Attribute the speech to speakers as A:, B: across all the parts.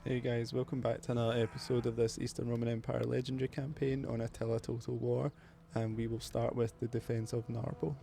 A: Hey guys, welcome back to another episode of this Eastern Roman Empire legendary campaign on Attila Total War, and we will start with the defense of Narbo.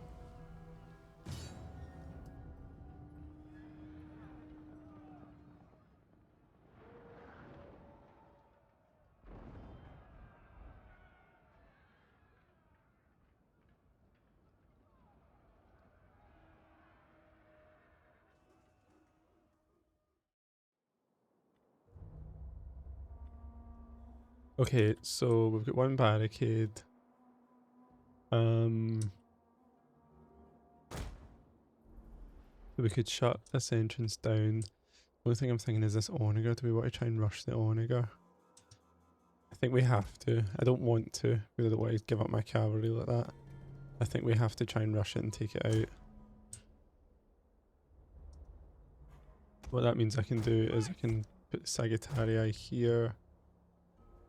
A: Okay, so we've got one barricade. We could shut this entrance down. The only thing I'm thinking is this onager. Do we want to try and rush the onager? I think we have to. I don't want to, because I don't want to give up my cavalry like that. I think we have to try and rush it and take it out. What that means I can do is I can put Sagittarii here.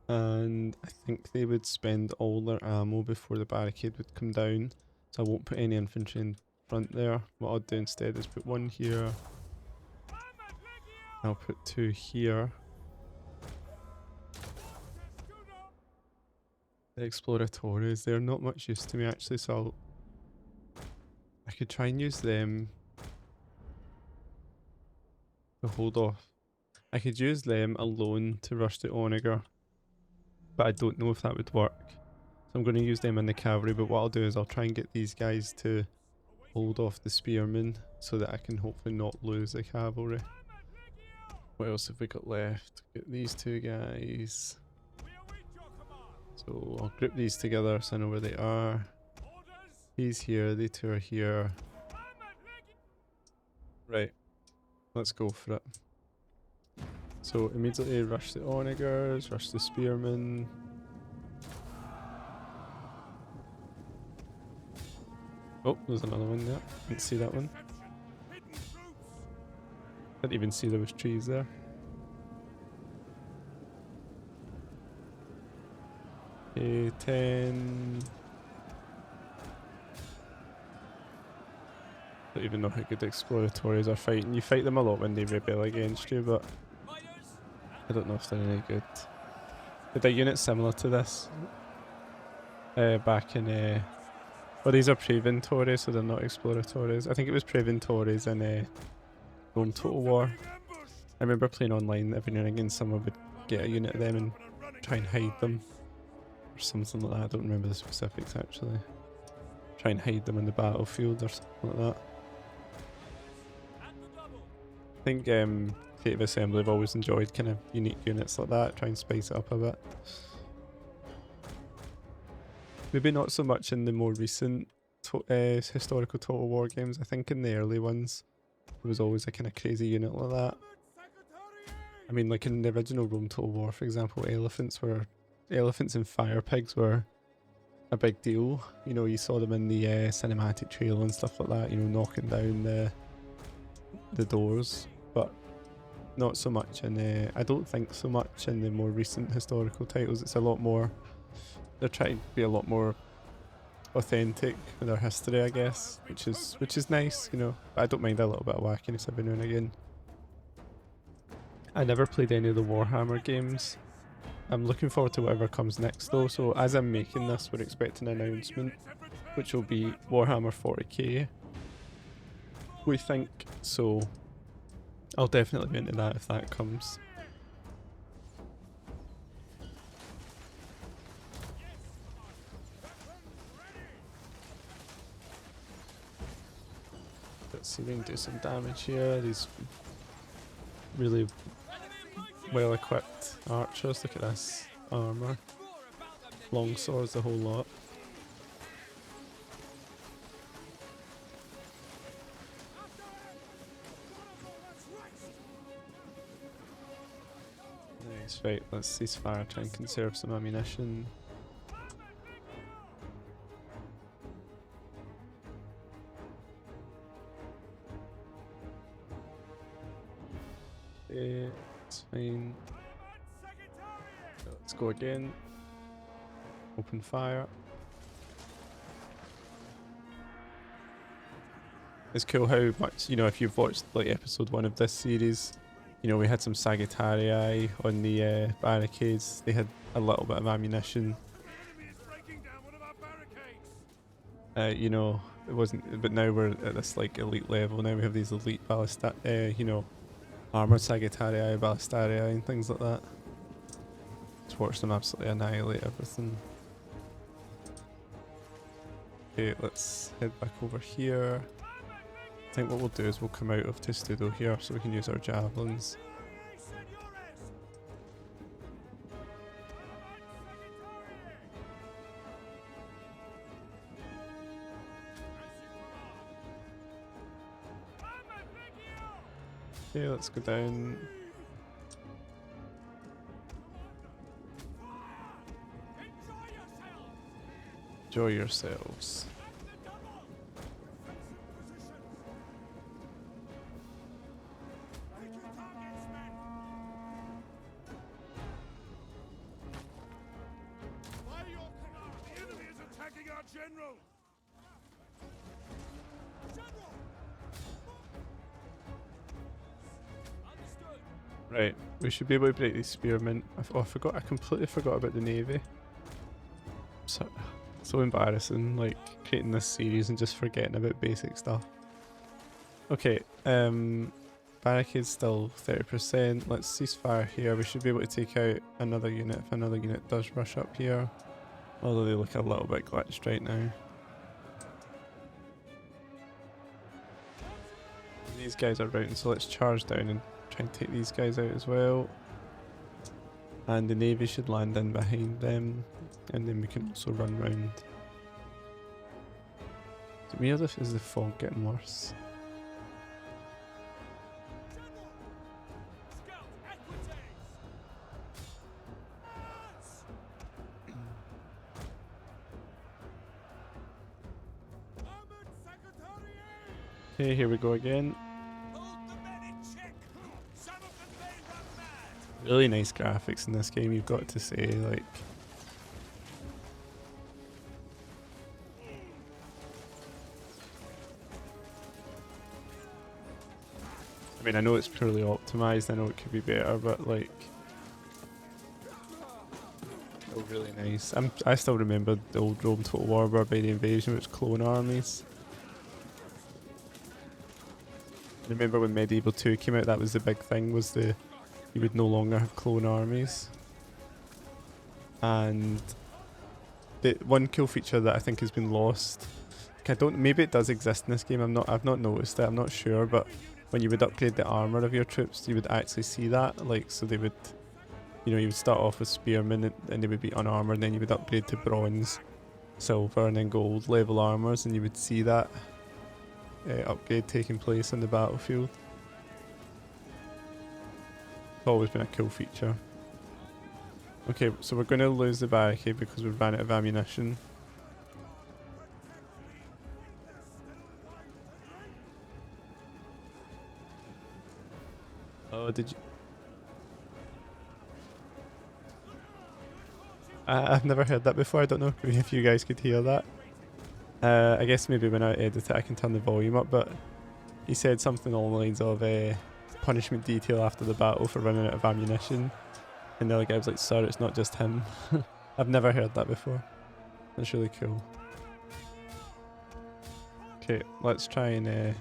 A: And I think they would spend all their ammo before the barricade would come down, so I won't put any infantry in front there. What I'll do instead is put one here, I'll put two here. The Exploratores, they're not much use to me actually, so I could try and use them to hold off. I could use them alone to rush the onager, but I don't know if that would work. So I'm going to use them in the cavalry, but what I'll do is I'll try and get these guys to hold off the spearmen so that I can hopefully not lose the cavalry. What else have we got left? Get these two guys. So I'll group these together so I know where they are. He's here, they two are here. Right, let's go for it. So immediately rush the onagers, rush the spearmen. Oh, there's another one there. Didn't see that one. Didn't even see there was trees there. Okay, 10. Don't even know how good the Exploratores are fighting. You fight them a lot when they rebel against you, but I don't know if they're any good. Did a unit similar to this back in well, these are Preventores, so they're not Exploratores. I think it was Preventores in Rome Total War. I remember playing online every now and again, someone would get a unit of them and try and hide them. Or something like that, I don't remember the specifics actually. Try and hide them in the battlefield or something like that. I think Creative Assembly have always enjoyed kind of unique units like that, try and spice it up a bit. Maybe not so much in the more recent historical Total War games. I think in the early ones, there was always a kind of crazy unit like that. I mean, like in the original Rome Total War, for example, elephants and fire pigs were a big deal. You know, you saw them in the cinematic trailer and stuff like that, you know, knocking down the doors, but not so much in I don't think so much in the more recent historical titles. It's a lot more, they're trying to be a lot more authentic with their history, I guess, which is nice, you know. But I don't mind a little bit of wackiness every now and again. I never played any of the Warhammer games. I'm looking forward to whatever comes next though, so as I'm making this, we're expecting an announcement, which will be Warhammer 40k, we think, so I'll definitely be into that if that comes. Let's see if we can do some damage here. These really well equipped archers, look at this armour. Long swords, the whole lot. Nice, right, let's cease fire, try and conserve some ammunition. Okay, it's fine. Let's go again. Open fire. It's cool how much, you know, if you've watched like episode 1 of this series, You know, we had some Sagittarii on the barricades. They had a little bit of ammunition. You know, it wasn't, but now we're at this like elite level. Now we have these elite you know, armored Sagittarii, Ballistarii, and things like that. Just watch them absolutely annihilate everything. Okay, let's head back over here. I think what we'll do is we'll come out of Testudo here so we can use our javelins. Okay, let's go down. Enjoy yourselves. Right, we should be able to break these spearmen. Oh, I completely forgot about the navy. So embarrassing, like creating this series and just forgetting about basic stuff. Okay, barricades still 30%. Let's ceasefire here. We should be able to take out another unit if another unit does rush up here. Although they look a little bit glitched right now. These guys are routing, so let's charge down and try and take these guys out as well. And the navy should land in behind them, and then we can also run round. To me, is the fog getting worse? Okay, here we go again. Really nice graphics in this game, you've got to say, like. I mean, I know it's purely optimized, I know it could be better, but like, still really nice. I still remember the old Rome Total War Barbarian Invasion, which was clone armies. I remember when Medieval 2 came out, that was the big thing, was you would no longer have clone armies. And the one cool feature that I think has been lost, like maybe it does exist in this game, I've not noticed it, I'm not sure, but when you would upgrade the armor of your troops, you would actually see that, like, so they would, you know, you would start off with spearmen and they would be unarmored, and then you would upgrade to bronze, silver, and then gold level armors, and you would see that upgrade taking place on the battlefield. It's always been a cool feature. Okay, so we're going to lose the barricade because we've ran out of ammunition. Oh, did you? I've never heard that before, I don't know if you guys could hear that. I guess maybe when I edit it I can turn the volume up, but he said something along the lines of punishment detail after the battle for running out of ammunition. And the other guy was like, "Sir, it's not just him." I've never heard that before. That's really cool. Okay, let's try and yeah,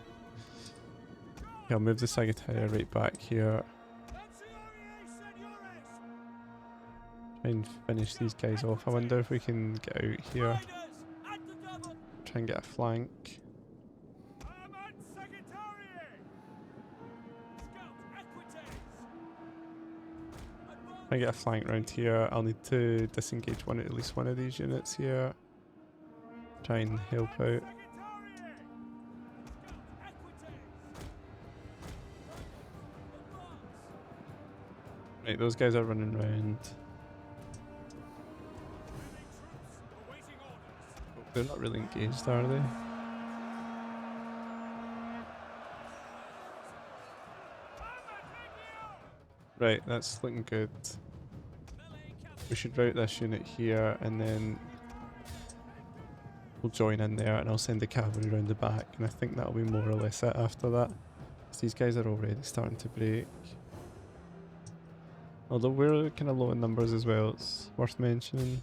A: I'll move the Sagittaria right back here. Try and finish these guys off. I wonder if we can get out here. Try and get a flank. If I get a flank round here, I'll need to disengage at least one of these units here. Try and help out. Right, those guys are running round. They're not really engaged, are they? Right, that's looking good. We should route this unit here and then we'll join in there, and I'll send the cavalry around the back, and I think that'll be more or less it after that. These guys are already starting to break. Although we're kind of low in numbers as well, it's worth mentioning.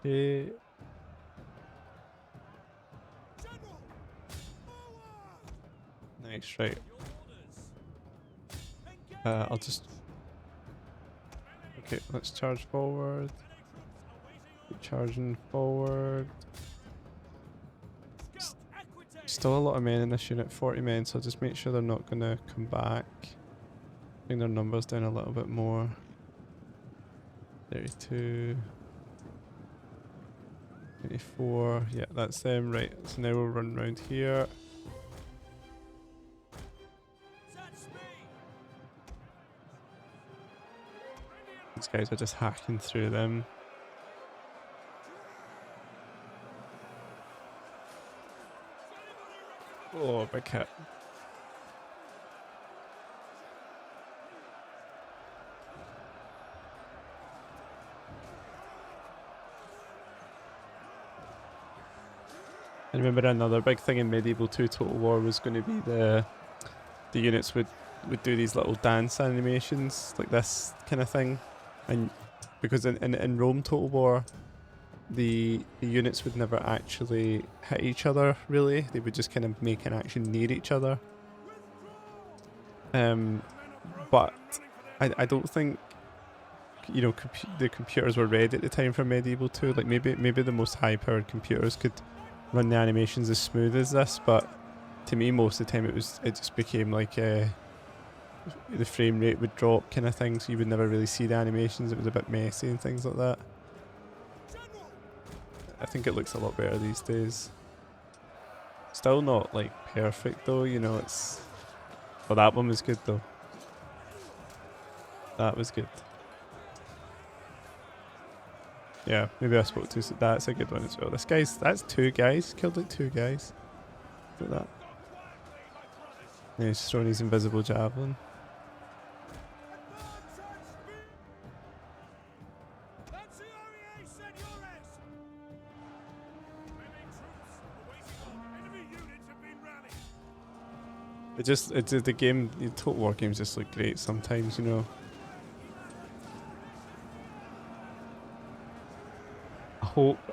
A: Okay. Nice, right. I'll just... Okay, let's charge forward. Keep charging forward. Still a lot of men in this unit, 40 men, so I'll just make sure they're not going to come back. Bring their numbers down a little bit more. 32. 24. Yeah, that's them. Right, so now we'll run around here. These guys are just hacking through them. Oh, big hit. I remember another big thing in Medieval 2 Total War was going to be the units would do these little dance animations, like this kind of thing. And because in Rome Total War, the units would never actually hit each other, really. They would just kind of make an action near each other. But I don't think, you know, the computers were ready at the time for Medieval 2. Like maybe the most high-powered computers could run the animations as smooth as this, but to me most of the time it just became like the frame rate would drop kind of thing, so you would never really see the animations. It was a bit messy and things like that. I think it looks a lot better these days. Still not like perfect though, you know. It's... Well, that one was good though. That was good. Yeah, maybe I spoke to... That's a good one as well. This guy's... That's 2 guys. Killed like 2 guys. Look at that. Yeah, he's throwing his invisible javelin. It's the game... The Total War games just look great sometimes, you know.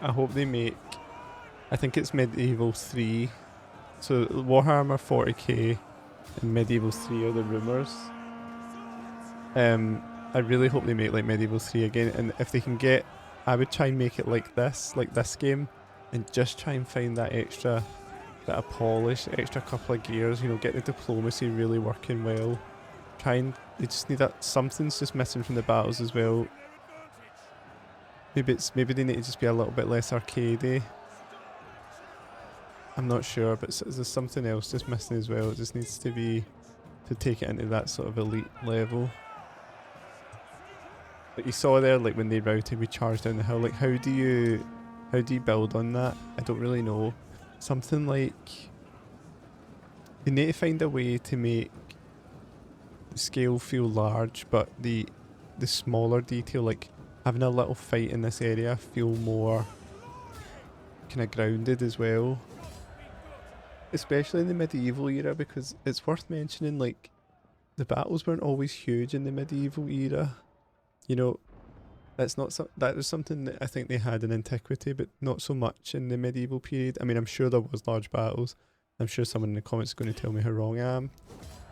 A: I hope they make... I think it's Medieval 3. So Warhammer 40k and Medieval 3 are the rumours. I really hope they make like Medieval 3 again, and if they can get... I would try and make it like this game, and just try and find that extra bit of polish, extra couple of gears, you know, get the diplomacy really working well. They just need that... Something's just missing from the battles as well. Maybe they need to just be a little bit less arcadey. I'm not sure, but there's something else just missing as well. It just needs to be... to take it into that sort of elite level. Like you saw there, like when they routed, we charged down the hill. Like how do you build on that? I don't really know. Something like... They need to find a way to make the scale feel large, but the smaller detail, like having a little fight in this area, feel more kind of grounded as well. Especially in the medieval era, because it's worth mentioning, like, the battles weren't always huge in the medieval era. You know, that was something that I think they had in antiquity, but not so much in the medieval period. I mean, I'm sure there was large battles. I'm sure someone in the comments is going to tell me how wrong I am.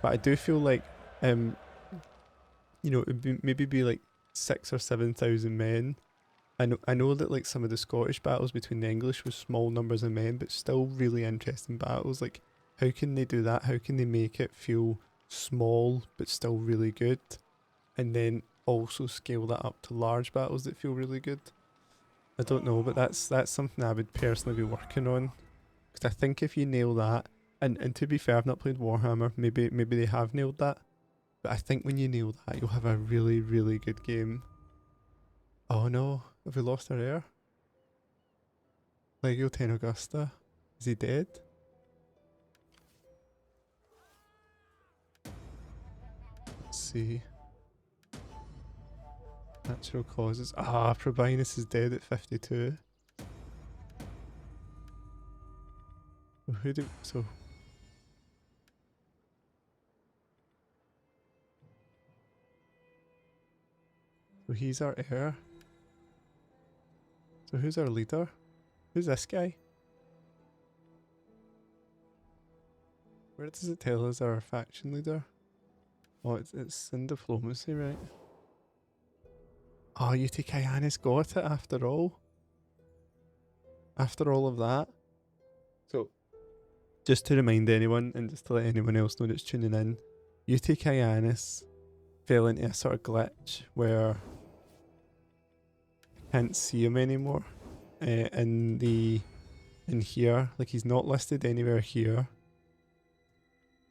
A: But I do feel like, you know, it'd maybe be like 6,000 or 7,000 men. I know that like some of the Scottish battles between the English was small numbers of men, but still really interesting battles. Like, how can they do that? How can they make it feel small but still really good, and then also scale that up to large battles that feel really good? I don't know, but that's something I would personally be working on, because I think if you nail that, and to be fair, I've not played Warhammer. Maybe they have nailed that, but I think when you nail that, you'll have a really, really good game. Oh no, have we lost our heir? Legio XI Augusta. Is he dead? Let's see. Natural causes. Ah, Probinus is dead at 52. Well, who do so? So he's our heir. So who's our leader? Who's this guy? Where does it tell us our faction leader? Oh, it's in diplomacy, right? Oh, Eutychianus got it after all. After all of that. So, just to remind anyone, and just to let anyone else know that's tuning in, Eutychianus fell into a sort of glitch where I can't see him anymore. In here, like he's not listed anywhere here,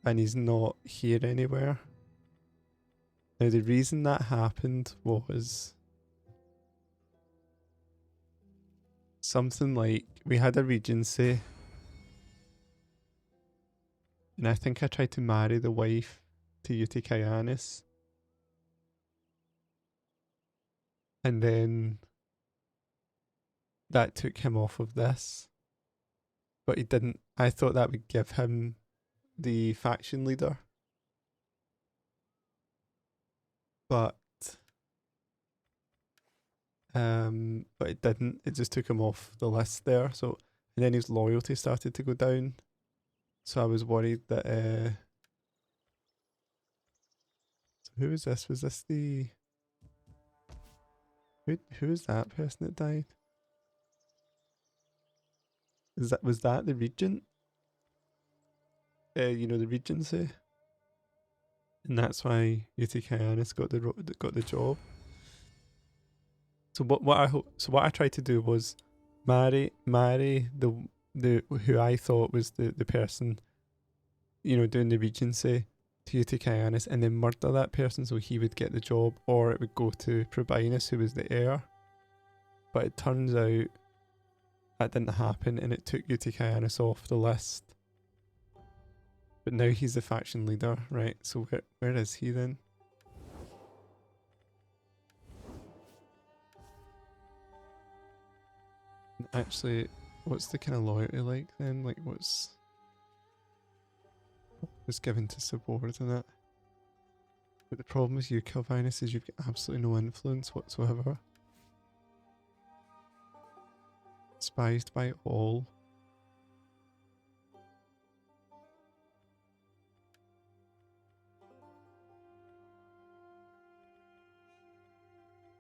A: and he's not here anywhere. Now the reason that happened was something like we had a regency, and I think I tried to marry the wife to Eutychianus, and then that took him off of this, but he didn't. I thought that would give him the faction leader, but it didn't. It just took him off the list there. So, and then his loyalty started to go down. So I was worried that. So who was this? Was this the? Who was that person that died? Was that the regent? You know, the regency, and that's why Eutychianus got the job. So what I tried to do was marry the who I thought was the person, you know, doing the regency to Eutychianus, and then murder that person so he would get the job, or it would go to Probinus, who was the heir. But it turns out that didn't happen, and it took Eutychianus off the list. But now he's the faction leader, right? So where is he then? Actually, what's the kind of loyalty like then? Like what's given to subordinate? But the problem with you, Calvinus, is you've got absolutely no influence whatsoever. Despised by all.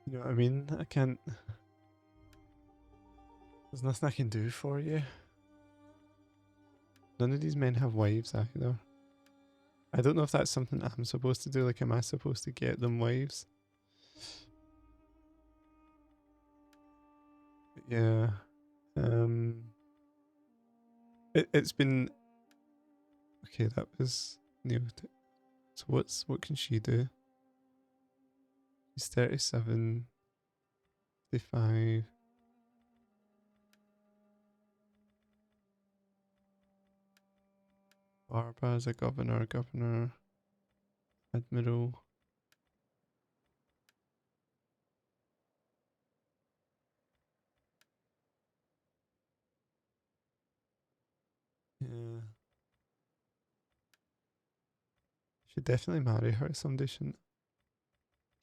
A: You know what I mean? I can't. There's nothing I can do for you. None of these men have wives either. I don't know if that's something I'm supposed to do. Like, am I supposed to get them wives? But yeah. It's been. Okay, that was new. So what can she do? She's 37, 55. Barba is a governor, admiral. Yeah. Should definitely marry her. Somebody shouldn't.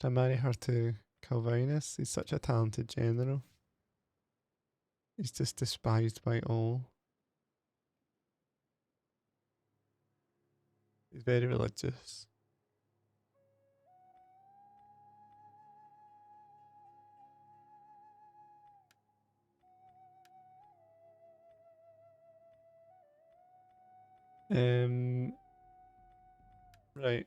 A: Should I marry her to Calvinus? He's such a talented general. He's just despised by all. He's very religious. Right.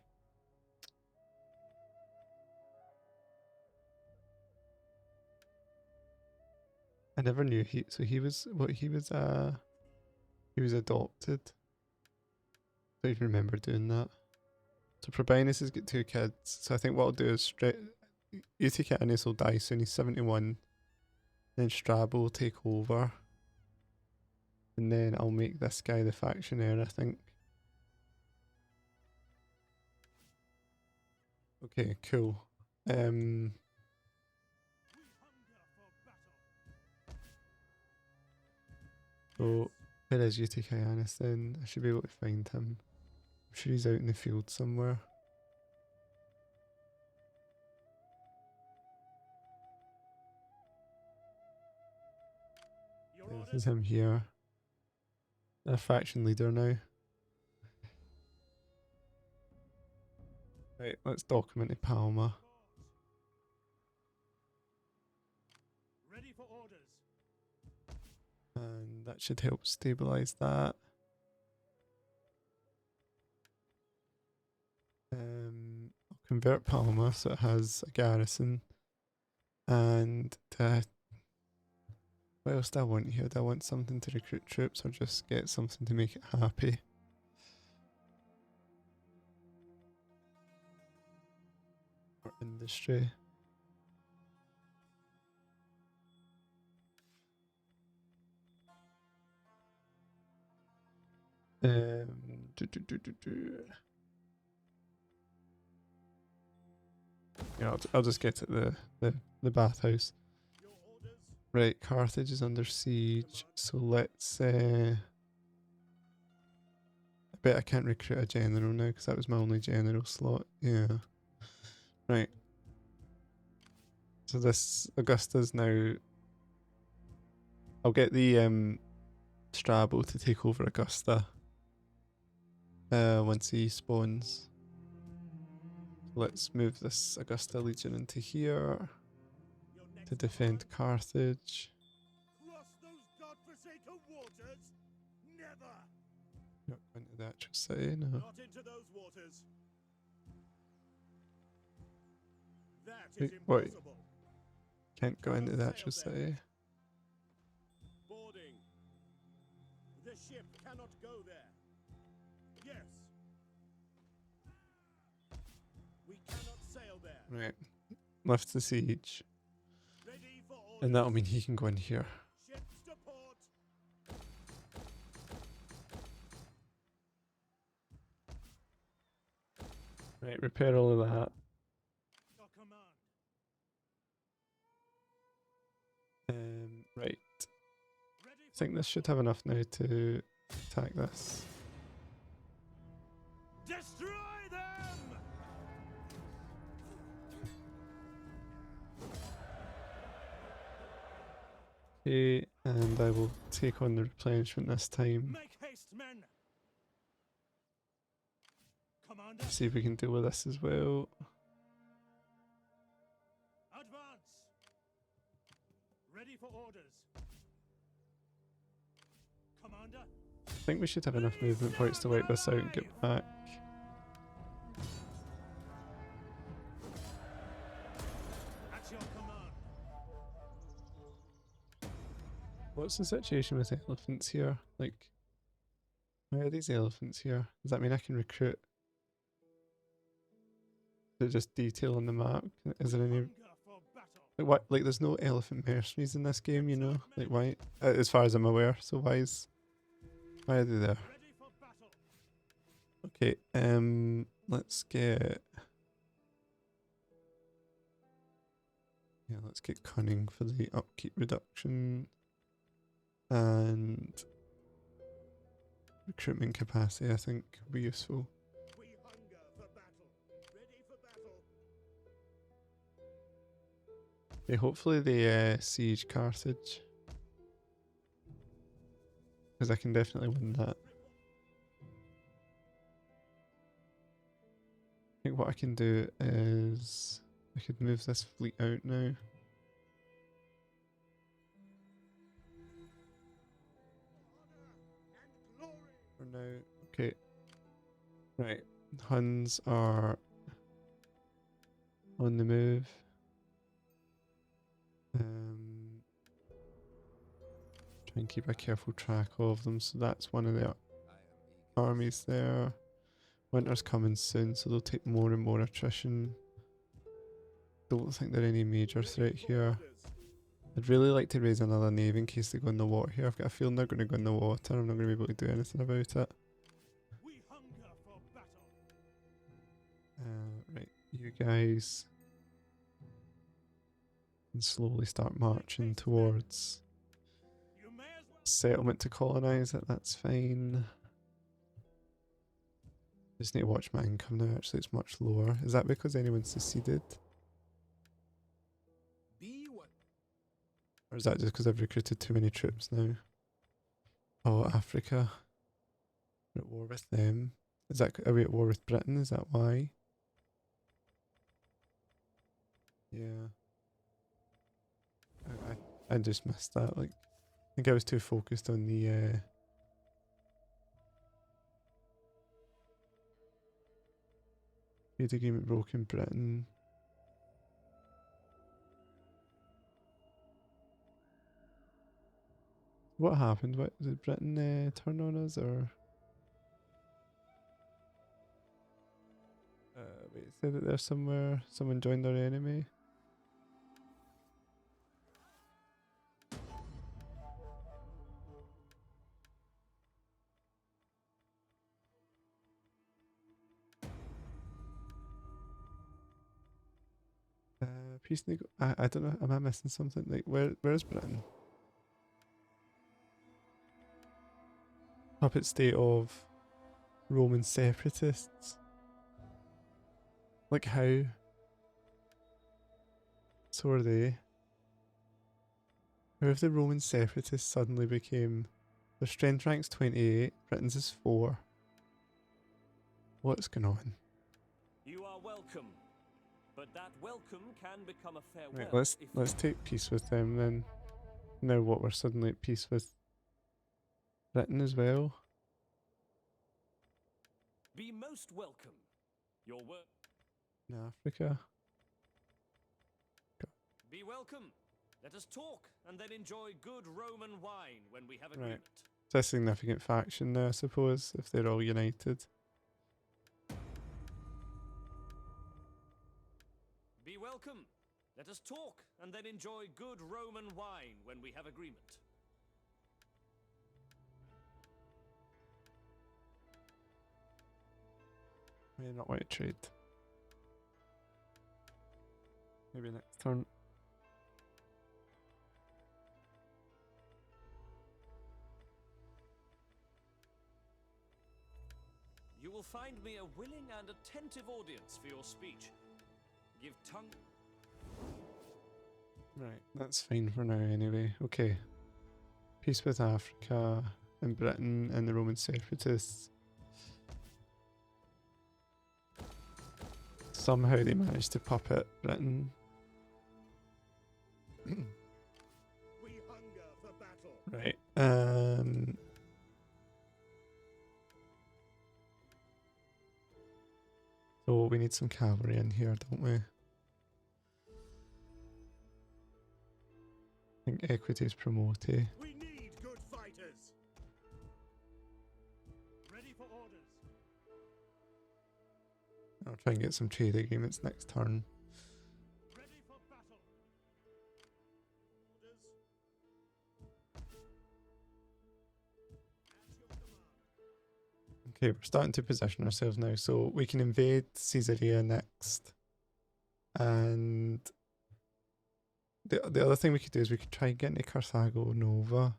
A: I never knew he was adopted. Don't even remember doing that. So Probinus has got 2 kids. So I think what I'll do is Eutychianus will die soon. He's 71. Then Strabo will take over. And then I'll make this guy the faction heir, I think. Okay, cool. So where is Eutychianus then? I should be able to find him. I'm sure he's out in the field somewhere. This is him here. A faction leader now. Right, let's document to Palma.
B: Ready for orders.
A: And that should help stabilise that. I'll convert Palma so it has a garrison. And what else do I want here? Do I want something to recruit troops or just get something to make it happy? Or industry. Yeah, I'll just get at the bathhouse. Right, Carthage is under siege, so let's I bet I can't recruit a general now because that was my only general slot. Yeah. Right. So this Augusta's now. I'll get the Strabo to take over Augusta once he spawns. Let's move this Augusta Legion into here to defend Carthage.
B: Cross those godforsaken waters? Never!
A: Not going to the actual city, no.
B: Not into those waters. That is impossible.
A: Can't go into the actual city.
B: Boarding. The ship cannot go there. Yes. We cannot sail there.
A: Right. Left the siege.
B: Ready for orders.
A: And that'll mean he can go in here.
B: Ships to port.
A: Right, repair all of that.
B: Your command.
A: Right.
B: Ready
A: I think this should have enough now to attack this.
B: destroy them!
A: Okay, and I will take on the replenishment this time.
B: Make haste, men. Commander,
A: See if we can deal with this as well.
B: advance. Ready for orders. Commander,
A: I think we should have enough movement points to wipe this out and get back.
B: at your command.
A: What's the situation with elephants here? Like, why are these elephants here? Does that mean I can recruit? Is it just detail on the map? Is there any...
B: Hunger for battle.
A: Like, what? Like, there's no elephant mercenaries in this game, you know? Like, why? As far as I'm aware, so why are they there?
B: Ready for battle.
A: Okay, let's get... Yeah, let's get cunning for the upkeep reduction. And recruitment capacity, I think, would be useful.
B: We hunger for battle. Ready for battle.
A: Okay, hopefully they siege Carthage. Because I can definitely win that. I think what I can do is... I could move this fleet out now. For now, okay. Right, Huns are on the move. Try and keep a careful track of them. So that's one of the armies there. Winter's coming soon, so they'll take more and more attrition. Don't think they're any major threat here. I'd really like to raise another navy in case they go in the water here. I've got a feeling they're going to go in the water. I'm not going to be able to do anything about it.
B: We hunger for battle.
A: Right, you guys can slowly start marching towards
B: You may as well
A: settlement to colonise it, that's fine. Just need to watch my income now, actually it's much lower. Is that because anyone seceded? Or is that just because I've recruited too many troops now? Oh, Africa. We're at war with them. Is that, are we at war with Britain? Is that why? Yeah. I just missed that. Like, I think I was too focused on the trade agreement broken Britain. What happened? What did Britain turn on us or? Wait, it said that there's somewhere someone joined our enemy. Peace I don't know. Am I missing something? Like where's Britain? Puppet state of Roman separatists. Like how? So are they? How if the Roman separatists suddenly became their strength rank's 28, Britain's is 4. What's going on?
C: You are welcome, but that welcome can become a farewell.
A: Right, let's take peace with them then. Now what, we're suddenly at peace with Britain as well.
C: Be most welcome. Your work.
A: In Africa.
C: Be welcome. Let us talk and then enjoy good Roman wine when we have agreement.
A: It's a significant faction now, I suppose, if they're all united.
C: Be welcome. Let us talk and then enjoy good Roman wine when we have agreement.
A: May not want to trade. Maybe next turn.
C: You will find me a willing and attentive audience for your speech. Give tongue.
A: Right, that's fine for now anyway. Okay. Peace with Africa and Britain and the Roman separatists. Somehow they managed to puppet Britain.
B: We hunger for battle.
A: Right. So we need some cavalry in here, don't we? I think equity is promoted.
B: We need good fighters. Ready for orders.
A: I'll try and get some trade agreements next turn.
B: Ready for battle. Orders. At your command.
A: Okay, we're starting to position ourselves now, so we can invade Caesarea next. And the other thing we could do is we could try and get into Carthago Nova.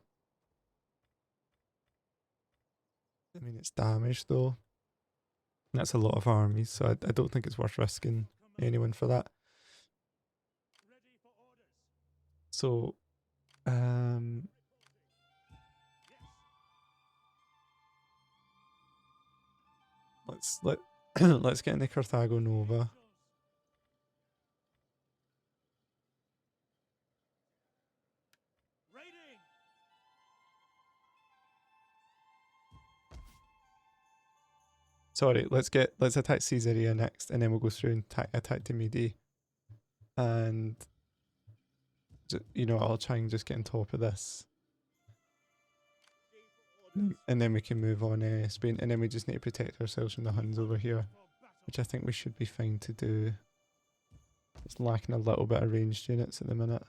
A: I mean, it's damaged though. That's a lot of armies, so I don't think it's worth risking anyone for that.
B: Ready for orders.
A: So, let's get into Carthago Nova.
B: Raiding.
A: Sorry, let's attack Caesarea next, and then we'll go through and attack Demidi. And you know, I'll try and just get on top of this, and then we can move on Spain, and then we just need to protect ourselves from the Huns over here, which I think we should be fine to do. It's lacking a little bit of ranged units at the minute.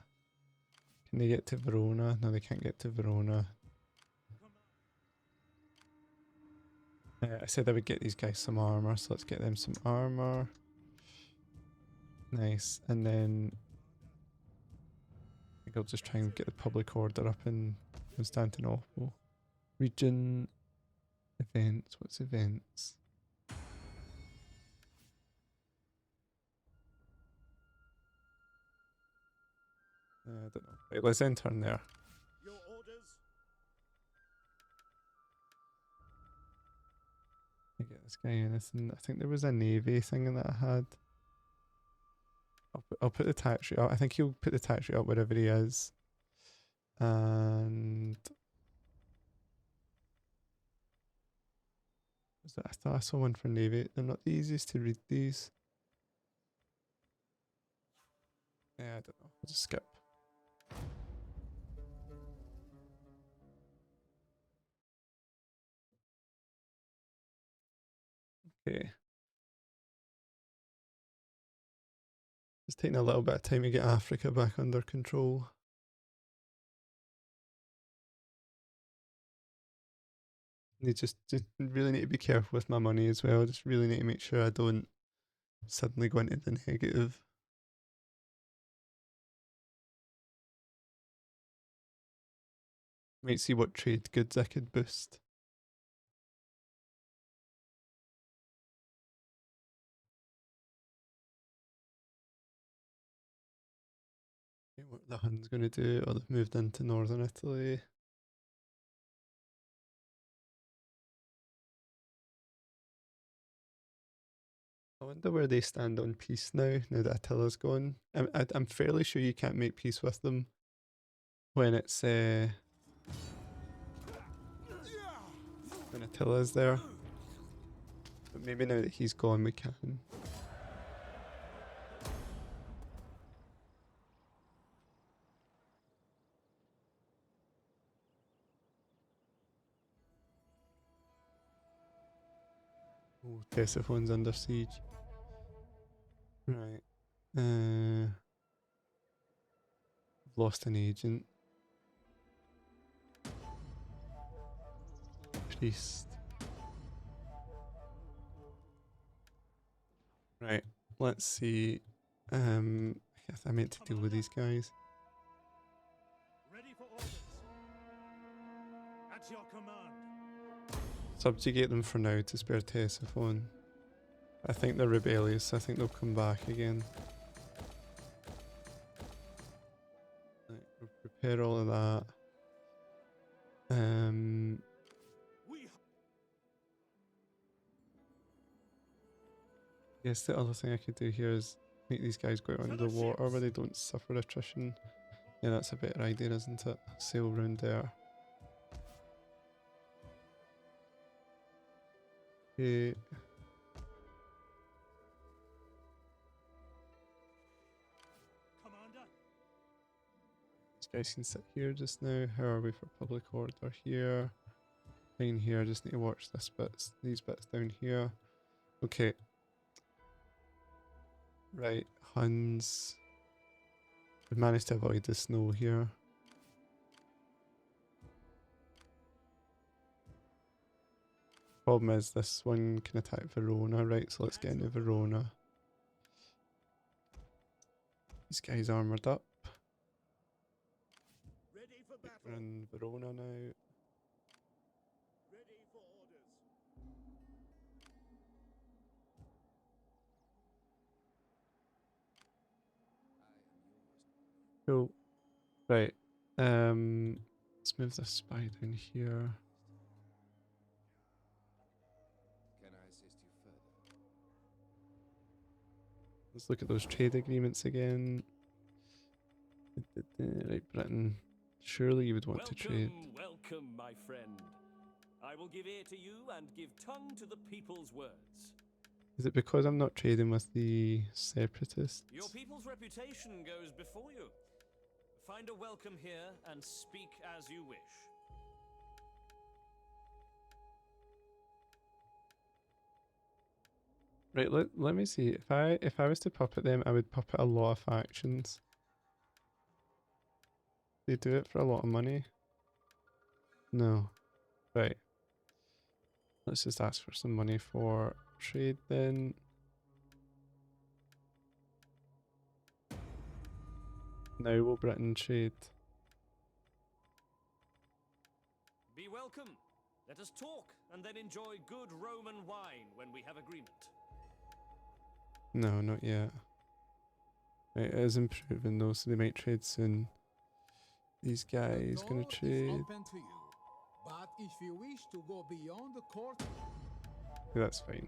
A: Can they get to Verona? No, they can't get to Verona. I said I would get these guys some armor, so let's get them some armor. Nice, and then think I'll just try and get the public order up in Constantinople. Region events. What's events? I don't know. Right, let's enter in there.
B: Your orders?
A: I get this guy anything. I think there was a navy thing that I had. I'll put the tax rate up. I think he'll put the tax rate up wherever he is. And I thought I saw one for navy. They're not the easiest to read, these. Yeah, I don't know. I'll just skip. Okay. It's taking a little bit of time to get Africa back under control. You just really need to be careful with my money as well. Just really need to make sure I don't suddenly go into the negative. Might see what trade goods I could boost. Okay, what are the Huns going to do? Oh, they've moved into northern Italy. I wonder where they stand on peace now that Attila's gone. I'm fairly sure you can't make peace with them when it's when Attila's there. But maybe now that he's gone we can. Oh, Tesiphone's under siege. Right. I've lost an agent. Priest. Right. Let's see. I guess I meant to deal with these guys.
B: Ready for orders. At your command.
A: Subjugate them for now to spare Tesiphone. I think they're rebellious. I think they'll come back again. Right, we'll prepare all of that. I guess the other thing I could do here is make these guys go out into the water where they don't suffer attrition. Yeah, that's a better idea, isn't it? Sail round there. Okay.
B: Commander.
A: These guys can sit here just now. How are we for public order here? Fine here, I just need to watch this bits, these bits down here. Okay. Right, Huns. We've managed to avoid the snow here. Problem is this one can attack Verona, right? So let's get into Verona. These guys armoured up.
B: Ready for battle.
A: We're in Verona now.
B: Ready for orders.
A: Cool. Right. Let's move this spy down here.
D: Can I assist you further?
A: Let's look at those trade agreements again. Right, Britain. Surely you would want to trade.
C: Welcome, my friend. I will give ear to you and give tongue to the people's words.
A: Is it because I'm not trading with the separatists?
C: Your people's reputation goes before you. Find a welcome here and speak as you wish.
A: Right, let me see. If I was to puppet them, I would puppet a lot of factions. They do it for a lot of money. No. Right. Let's just ask for some money for trade then. Now will Britain trade?
C: Be welcome. Let us talk and then enjoy good Roman wine when we have agreement.
A: No, not yet. Right, it is improving though, so they might trade soon. These guys gonna trade.
E: Open to you. But if you wish to go beyond the court,
A: Yeah, that's fine.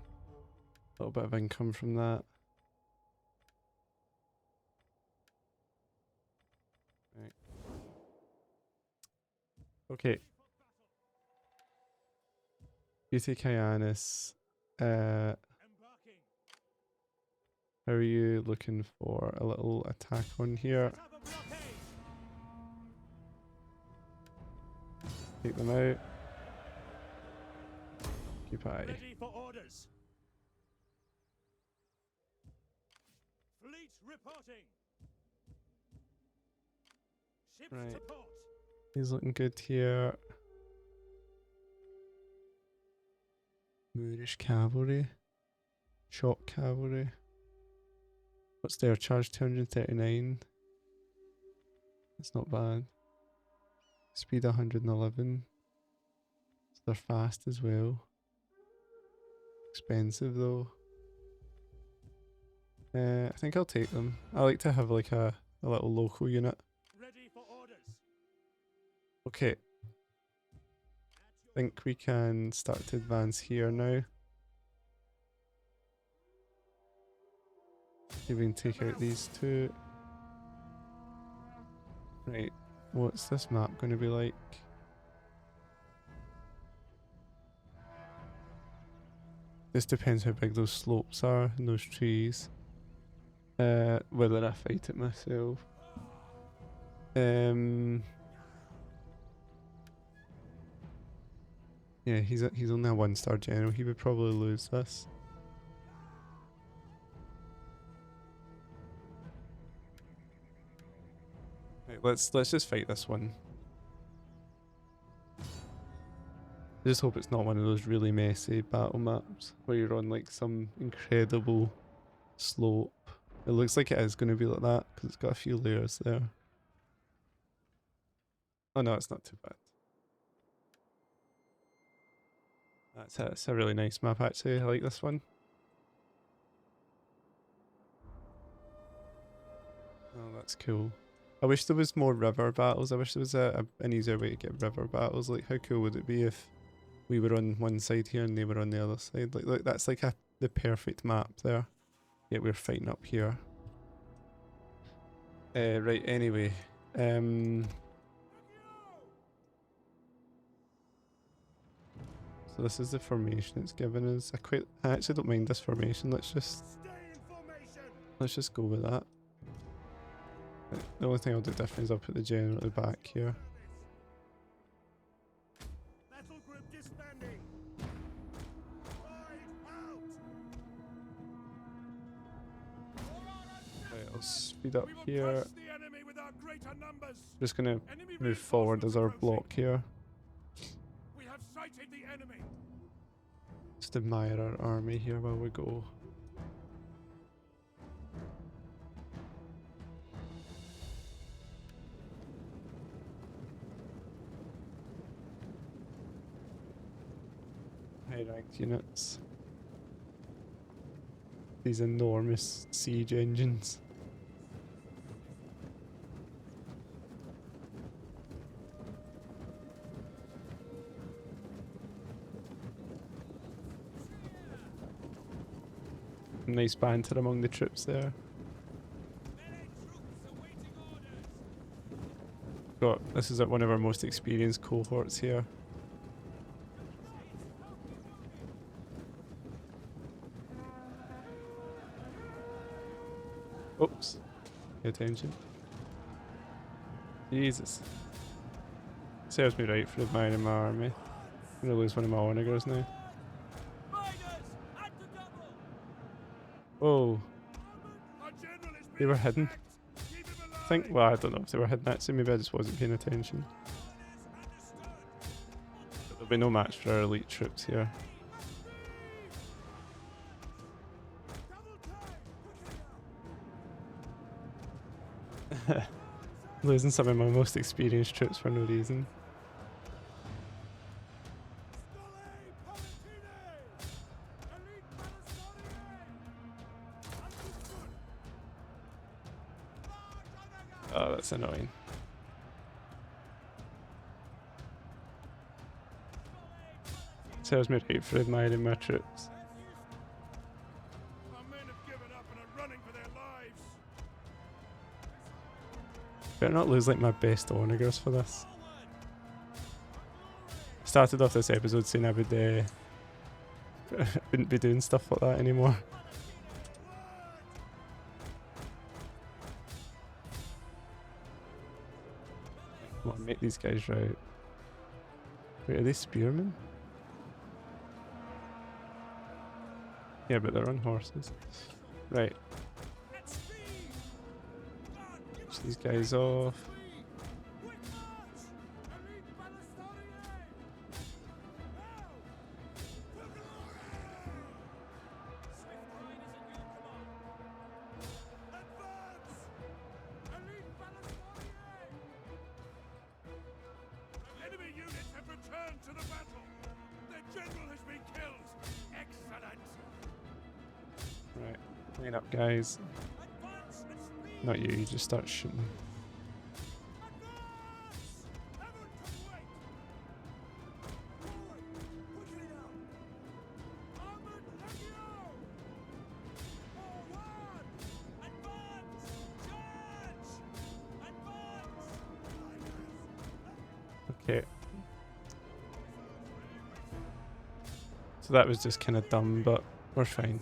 A: A little bit of income from that. Right. Okay. Eutychianus. How are you looking for a little attack on here? Take them out. Occupy.
B: Ready for orders. Fleet reporting. Ships
A: Right.
B: to port.
A: He's looking good here. Moorish cavalry. Shock cavalry. What's their charge? 239. That's not bad. Speed 111. So they're fast as well. Expensive though. I think I'll take them. I like to have like a little local unit.
B: Ready for orders.
A: Okay. I think we can start to advance here now. See if we can take out these two. Right, what's this map going to be like? This depends how big those slopes are and those trees. Whether I fight it myself. Yeah, he's only a 1-star general. He would probably lose this. Right, let's just fight this one. I just hope it's not one of those really messy battle maps where you're on like some incredible slope. It looks like it is going to be like that because it's got a few layers there. Oh no, it's not too bad. That's a really nice map actually. I like this one. Oh, that's cool. I wish there was more river battles. I wish there was an easier way to get river battles. Like, how cool would it be if we were on one side here and they were on the other side? Like, look, that's like the perfect map there. Yet we're fighting up here. Right, anyway. So this is the formation it's given us. I actually don't mind this formation. Let's just go with that. The only thing I'll do different is I'll put the general at the back here.
B: Battle group disbanding.
A: Right, I'll speed up here.
B: The enemy with our greater numbers.
A: Just gonna
B: Enemy
A: move forward as our block here.
B: We have sighted the enemy.
A: Just admire our army here while we go. High ranked units. These enormous siege engines. Nice banter among the troops there. This is one of our most experienced cohorts here. Oops. Pay attention. Jesus. Serves me right for admiring my army. I'm gonna lose one of my onagers now. Whoa. They were hidden. I think, well, I don't know if they were hidden actually, maybe I just wasn't paying attention. But there'll be no match for our elite troops here. Losing some of my most experienced troops for no reason. Oh, that's annoying. Tells me right for admiring my troops.
B: Our men have given up and are running for their lives.
A: Better not lose like my best onagers for this. Started off this episode saying I would wouldn't be doing stuff like that anymore. Come on, make these guys right. Wait, are they spearmen? Yeah, but they're on horses. Right. Push these guys off.
B: Enemy units have returned to the battle. Their general has been killed. Excellent.
A: Right, clean up, guys. Not you, you just start shooting. Okay. So that was just kind of dumb, but we're fine.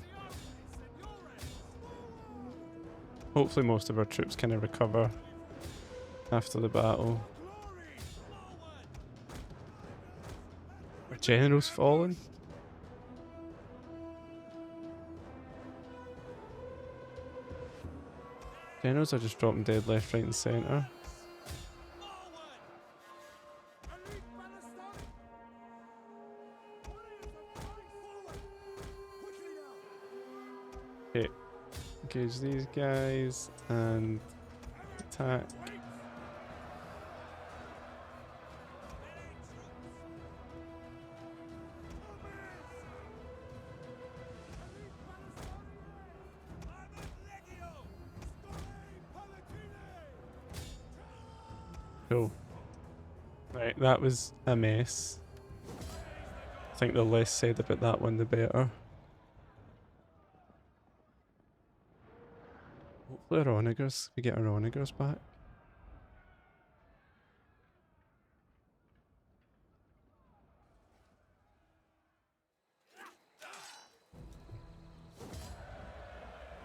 A: Hopefully most of our troops kind of recover after the battle. Our general's fallen. Generals are just dropping dead left, right and centre. Okay, engage these guys and attack. Cool. Right, that was a mess. I think the less said about that one, the better. Hopefully our onagers, we get our onagers back.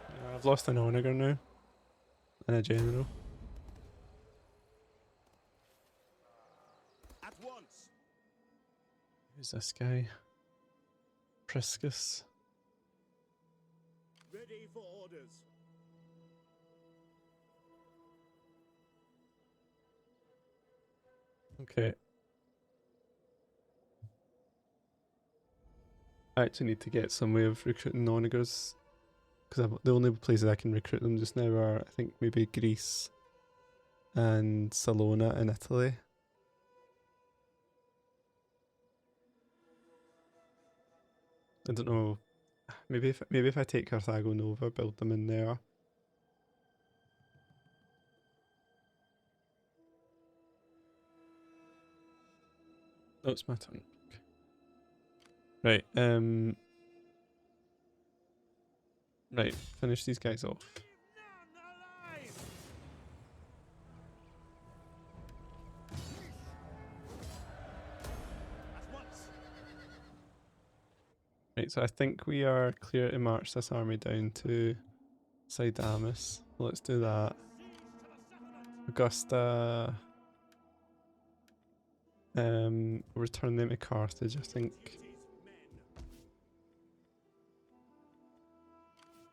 A: Yeah, I've lost an onager now. And a general.
B: At once.
A: Who's this guy? Priscus.
B: Ready for orders.
A: Okay. I actually need to get some way of recruiting onagers. Because the only places I can recruit them just now are, I think, maybe Greece and Salona in Italy. I don't know. Maybe if I take Carthago Nova, build them in there. Oh, it's my turn. Okay. Right, right, finish these guys off. Right, so I think we are clear to march this army down to Sidamus. Let's do that. Augusta. Return them to Carthage, I think.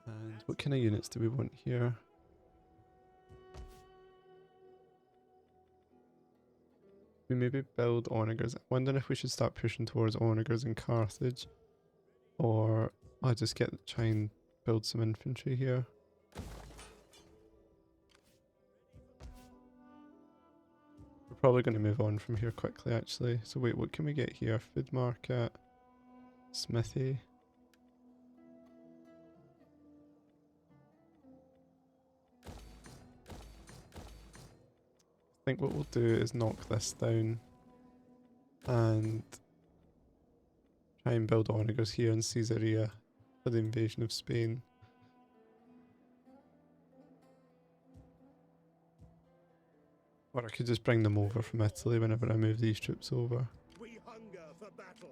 A: And what kind of units do we want here? We maybe build onagers. I'm wondering if we should start pushing towards onagers in Carthage. Or I'll just try and build some infantry here. Probably going to move on from here quickly, actually. So wait, what can we get here? Food market, smithy. I think what we'll do is knock this down and try and build onagers here in Caesarea for the invasion of Spain. Or I could just bring them over from Italy whenever I move these troops over.
B: We hunger for battle.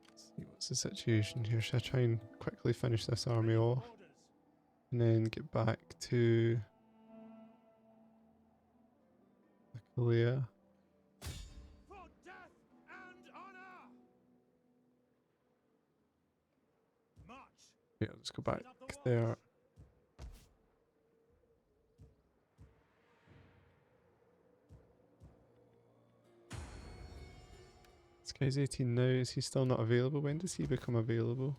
A: Let's see, what's the situation here? Should I try and quickly finish this army off and then get back to Aquileia?
B: For death and honor. March.
A: Yeah, let's go back there. This guy's 18 now. Is he still not available? When does he become available?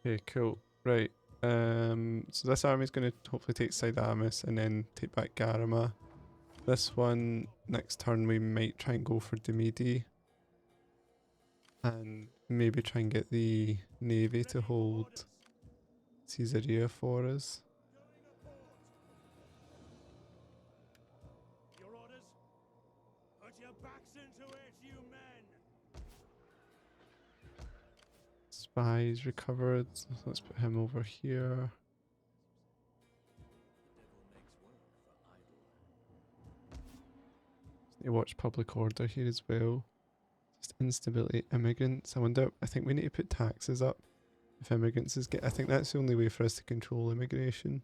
A: Okay, cool. Right. So this army's going to hopefully take Sidamus and then take back Garama. This one, next turn we might try and go for Demidi. And maybe try and get the navy to hold Caesarea for us.
B: Your orders? Put your backs into it, you men.
A: Spies recovered. So let's put him over here. Need to watch public order here as well. Just instability, immigrants. I wonder, I think we need to put taxes up if immigrants is I think that's the only way for us to control immigration.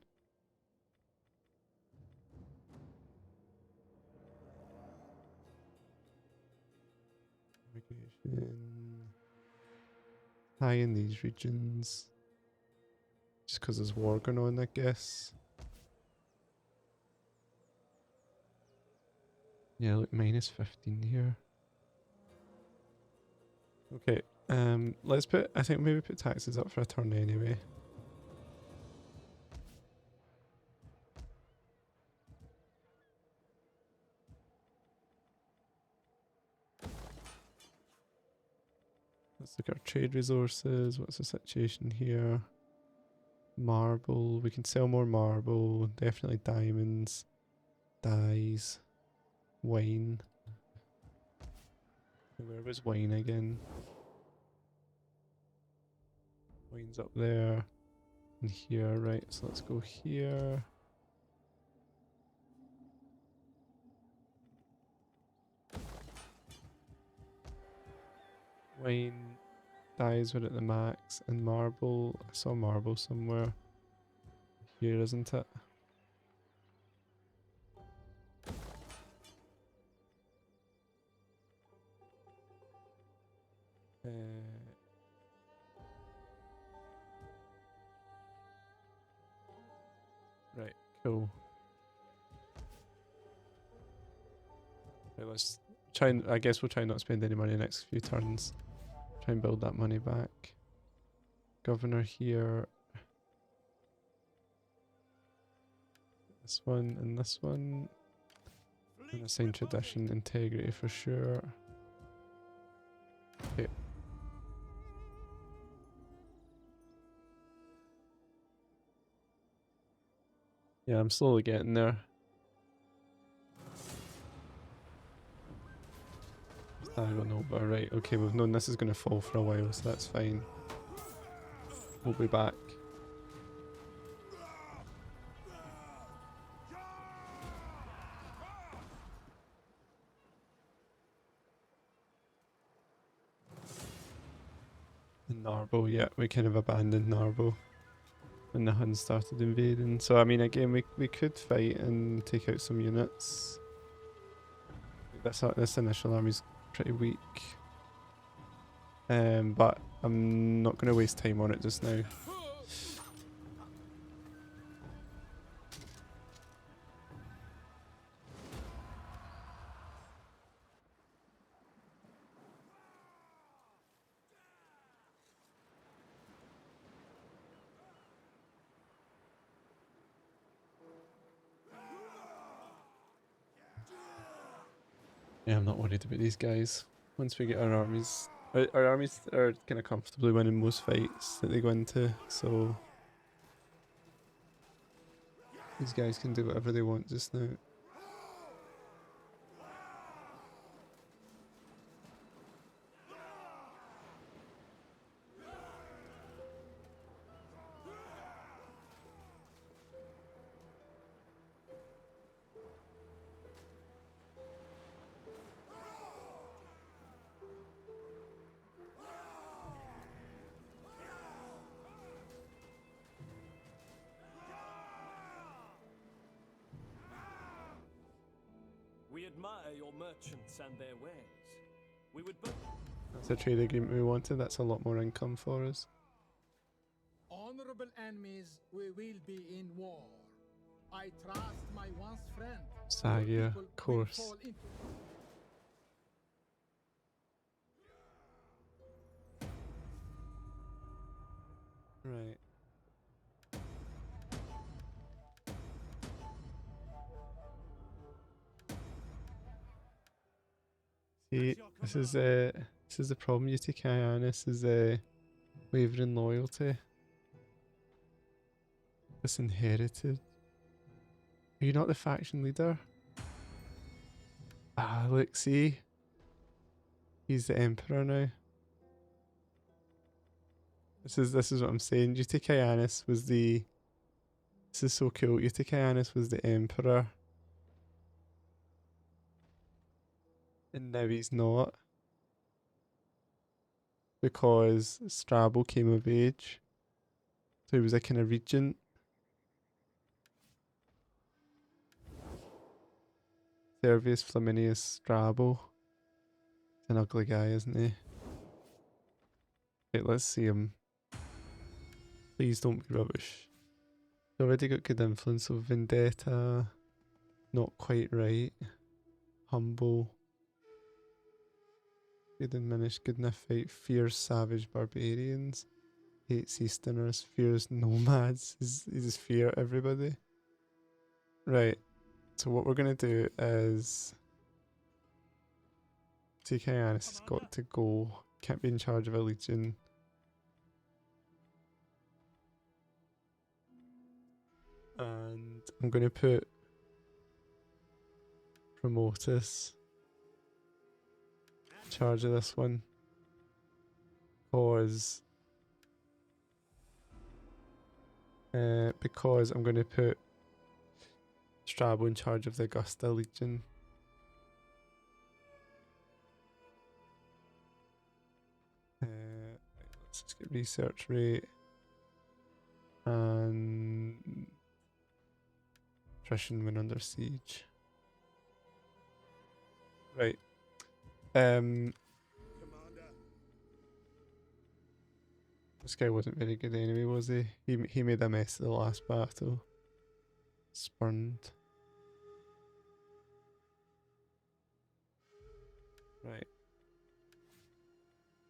A: Immigration high in these regions. Just because there's war going on, I guess. Yeah, look, minus 15 here. Okay, let's put, I think maybe put taxes up for a turn anyway. Let's look at our trade resources. What's the situation here? Marble, we can sell more marble, definitely diamonds, dyes, wine. Where was wine again? Wine's up there and here, right? So let's go here. Wine, dyes were at the max, and marble, I saw marble somewhere here, isn't it? Right, cool. Right, let's try and, I guess we'll try and not spend any money the next few turns. Try and build that money back. Governor here. This one and this one. And assign tradition, integrity for sure. Okay. Yeah, I'm slowly getting there. I don't know, but right, okay, we've known this is going to fall for a while, so that's fine. We'll be back. And Narbo, yeah, we kind of abandoned Narbo when the Huns started invading. So I mean, again, we could fight and take out some units. This initial army's pretty weak. But I'm not going to waste time on it just now. Yeah, I'm not worried about these guys. Once we get our armies, our armies are kind of comfortably winning most fights that they go into, so these guys can do whatever they want just now.
C: We admire your merchants and their wares. We would both...
A: That's a trade agreement we wanted. That's a lot more income for us.
E: Honorable enemies, we will be in war. I trust my once friend.
A: Sagia,
E: Your
A: of
E: people will
A: course.
E: fall into-
A: Right. See, this is the problem. Eutychianus is wavering loyalty. Disinherited. Are you not the faction leader? Ah, look, see, he's the emperor now. This is what I'm saying. Eutychianus was the. This is so cool. Eutychianus was the emperor, and now he's not because Strabo came of age. So he was a kind of regent. Servius Flamminius Strabo. He's an ugly guy, isn't he? Right, let's see him. Please don't be rubbish. He's already got good influence of vendetta. Not quite right. Humble. Good diminished, good enough fight. Fears savage barbarians. Hates Easterners. Fears nomads. He just fear everybody. Right. So what we're gonna do is Eutychianus has got to go. Can't be in charge of a legion. And I'm gonna put Promotus in charge of this one. Because I'm gonna put Strabo in charge of the Augusta Legion. Let's just get research rate and attrition when under siege. Right. This guy wasn't very good anyway, was he? He made a mess of the last battle. Spurned. Right.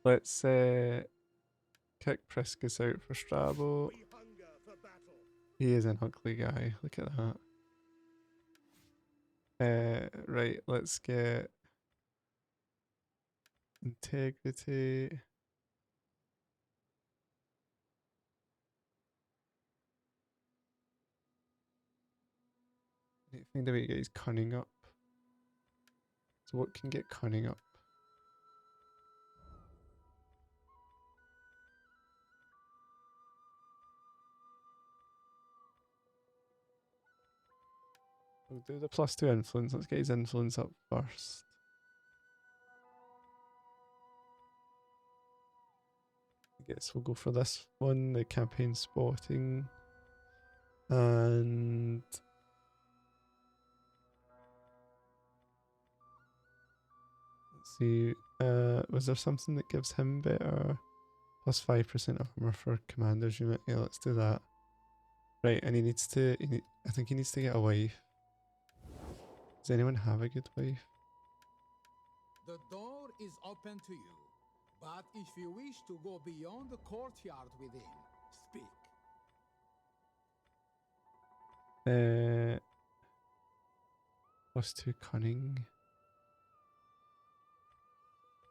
A: Let's kick Priscus out for Strabo. He is an ugly guy. Look at that. Right, let's get integrity. Need to find a way to get his cunning up. So what can get cunning up? We'll do the +2 influence. Let's get his influence up first. I guess we'll go for this one, the campaign spotting. And let's see, was there something that gives him better? +5% armor for commander's unit. Yeah, let's do that. Right, and he needs to, I think he needs to get a wife. Does anyone have a good wife?
E: The door is open to you, but if you wish to go beyond the courtyard within, speak.
A: +2 cunning.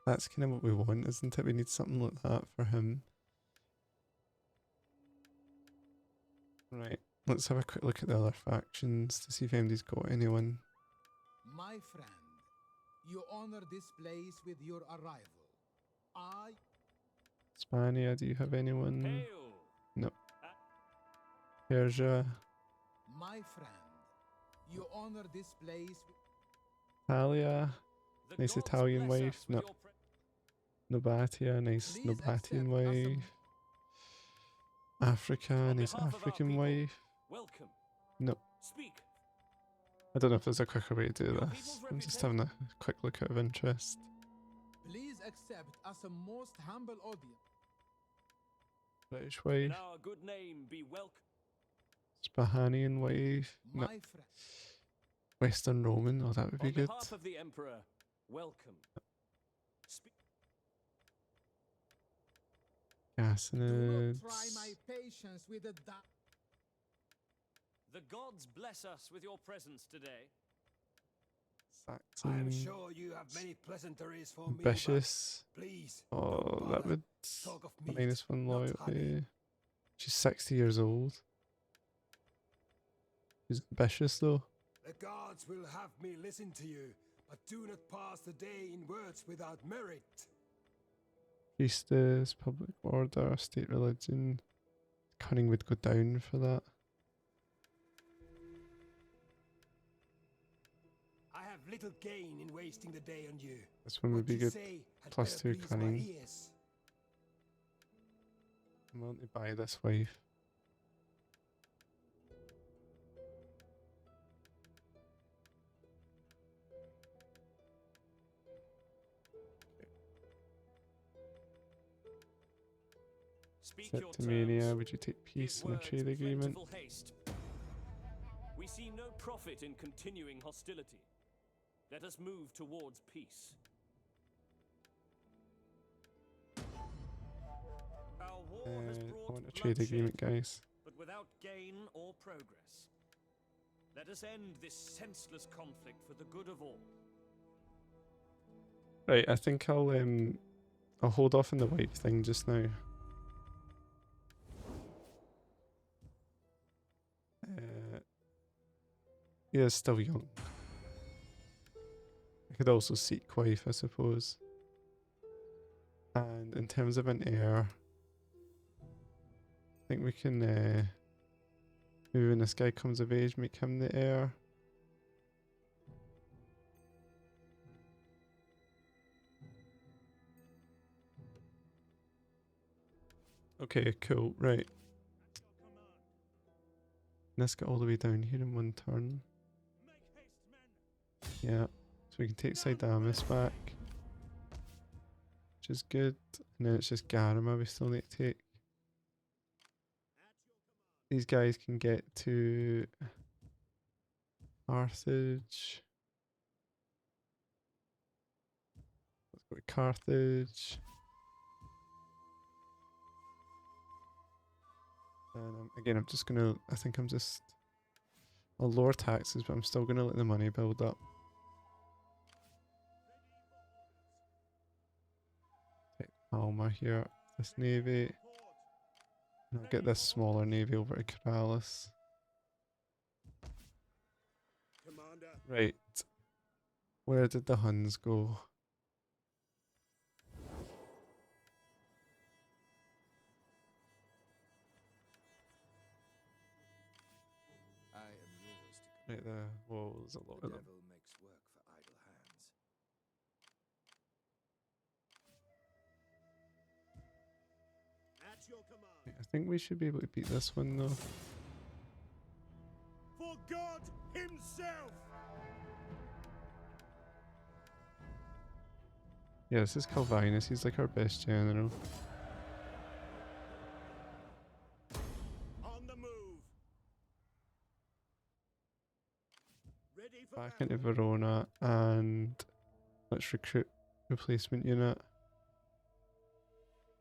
A: That's kind of what we want, isn't it? We need something like that for him. Right, let's have a quick look at the other factions to see if anybody's got anyone.
E: My friend, you honor this place with your arrival.
A: Hispania, do you have anyone?
C: Hail!
A: No. Persia,
E: My friend, you honor this place with
A: Italia,
C: The
A: nice
C: gods
A: Italian
C: bless
A: wife.
C: us with
A: No.
C: your
A: Nobatia, nice
E: Please
A: Nobatian
E: accept us
A: wife. Africa,
C: On
A: nice
C: behalf of our
A: African
C: people,
A: wife.
C: welcome.
A: No.
C: Speak.
A: I don't know if there's a quicker way to do
C: Your
A: this.
C: people's
A: I'm just having a quick look out of interest.
E: Please accept as a most humble audience.
A: British
C: In
A: wife,
C: our good name be welcome.
A: Spahanian wife. No.
E: My friend,
A: Western Roman, oh that would be
C: On
A: good.
C: behalf of the Emperor, welcome. Speak.
E: do not
A: Cassinids.
E: try my patience with a
C: The gods bless us with your presence today.
A: Saxon.
D: I am sure you have many pleasantries for me. but
A: Ambitious.
D: Please,
A: Oh,
D: don't
A: that
D: bother.
A: would
D: Talk of meat,
A: -1
D: not honey.
A: loyalty. She's 60 years old. She's ambitious though.
D: The gods will have me listen to you, but do not pass the day in words without merit.
A: Priestess, public order, state religion. Cunning would go down for that.
D: I have little gain in wasting the day on you.
A: This one would
D: What
A: be
D: you
A: good.
D: say had
A: Plus
D: better
A: 2
D: please my
A: cunning.
D: ears.
A: I'm willing to buy this wife.
C: Speak your
A: Septimania,
C: terms.
A: would you take
C: Give
A: peace and a
C: words
A: trade agreement?
C: plentiful haste. We see no profit in continuing hostility. Let us move towards peace. Our war has
A: I
C: brought
A: want a trade
C: bloodshed,
A: agreement, guys.
C: but without gain or progress. Let us end this senseless conflict for the good of all.
A: Right, I think I'll hold off on the wife thing just now. He is still young. I could also seek wife, I suppose. And in terms of an heir, I think we can maybe when this guy comes of age, make him the heir. Okay, cool, right. Let's get all the way down here in one turn. Yeah, so we can take Sidamus back, which is good. And then it's just Garima we still need to take. These guys can get to Carthage. Let's go to Carthage. And again, I'm just gonna, I'll lower taxes, but I'm still gonna let the money build up. Take Palma here, this navy. And I'll get this smaller navy over to Corvallis.
B: Commander,
A: Right. Where did the Huns go?
D: I am yours to
A: Right there. Whoa, there's a lot
D: The
A: of them.
D: devil makes work for idle hands.
B: at your command.
A: Right, I think we should be able to beat this one though.
B: For God himself!
A: Yeah, this is Calvinus. He's like our best general.
B: On the move! Ready for
A: Back
B: battle.
A: into Verona and let's recruit replacement unit.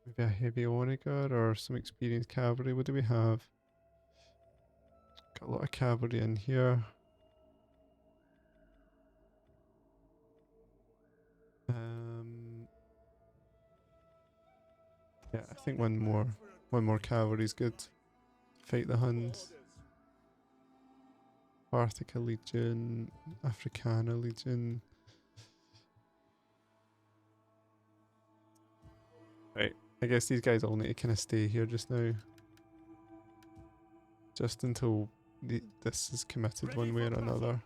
A: Maybe a heavy onager or some experienced cavalry. What do we have? Got a lot of cavalry in here. Yeah, I think one more cavalry's good. Fight the Huns. Parthica Legion, Africana Legion. Right, I guess these guys all need to kind of stay here just now. Just until this is committed one way or another.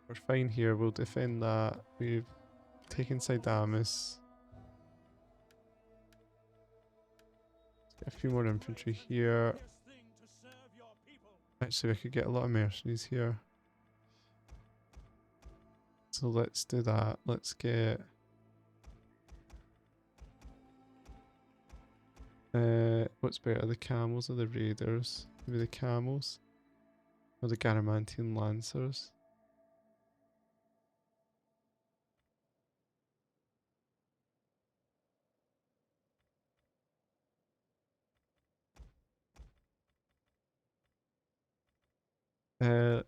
A: We're fine here, we'll defend that. We've taken Sidamus. Get a few more infantry here. Actually, we could get a lot of mercenaries here. So let's do that. Let's get... what's better, the camels or the raiders? Maybe the camels? Or the Garamantian lancers?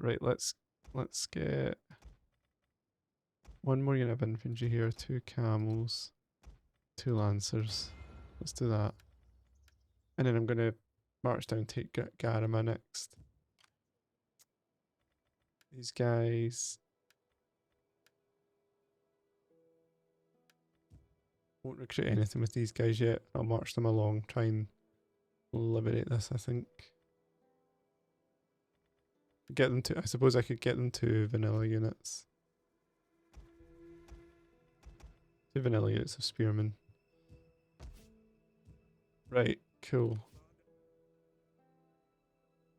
A: Right, let's get one more unit of infantry here, 2 camels, 2 lancers. Let's do that. And then I'm gonna march down, take Garama next. These guys won't recruit anything with these guys yet. I'll march them along, try and liberate this, I think. Get them to, I suppose I could get them to vanilla units. 2 vanilla units of spearmen. Right, cool.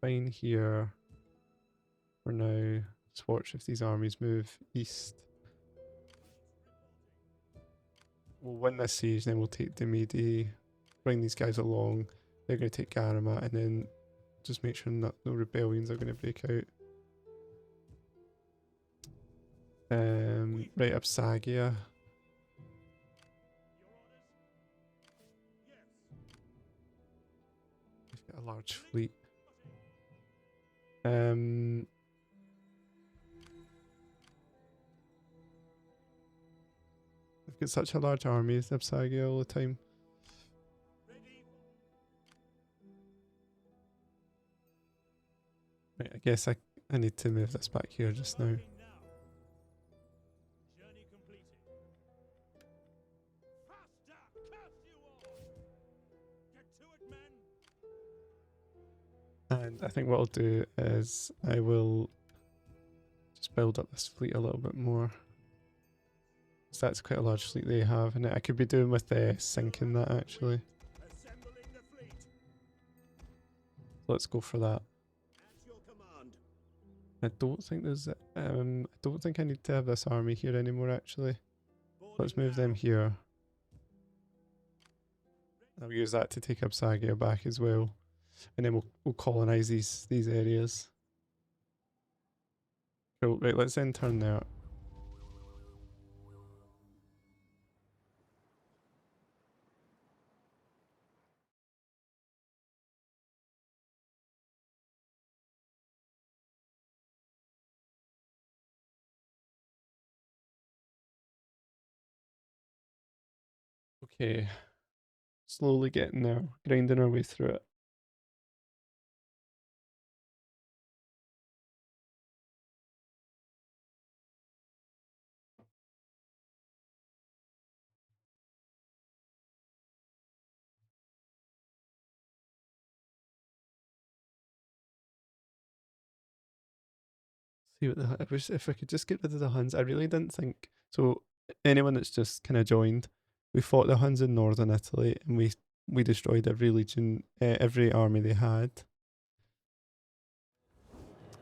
A: Fine here for now. Just watch if these armies move east. We'll win this siege, then we'll take Demidi, bring these guys along. They're going to take Garama, and then just make sure that no rebellions are going to break out. Right, Absagia. We've got a large fleet. I've got such a large army in Absagia all the time. Right, I guess I need to move this back here just now. And I think what I'll do is I will just build up this fleet a little bit more. So that's quite a large fleet they have, and I could be doing with sinking that actually. Let's go for that. I don't think there's I don't think I need to have this army here anymore actually. Let's move them here. I'll use that to take Absagia back as well. And then we'll colonise these areas. Cool, right, let's then turn there. Okay. Slowly getting there, grinding our way through it. See what I wish if I could just get rid of the Huns. I really didn't think so. Anyone that's just kind of joined, we fought the Huns in northern Italy, and we destroyed every legion, every army they had.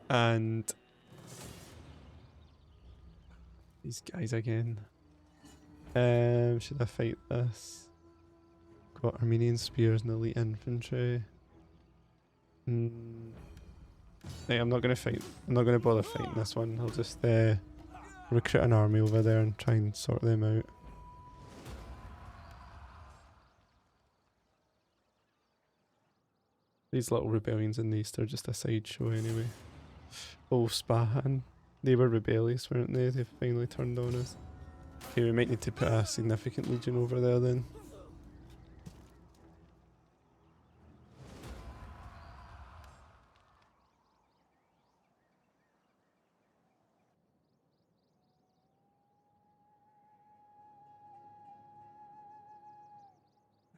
A: And these guys again. Should I fight this? Got Armenian spears and elite infantry. Hey, I'm not gonna fight. I'm not gonna bother fighting this one. I'll just recruit an army over there and try and sort them out. These little rebellions in the east are just a sideshow anyway. Oh, Spahan. They were rebellious, weren't they? They finally turned on us. Okay, we might need to put a significant legion over there then.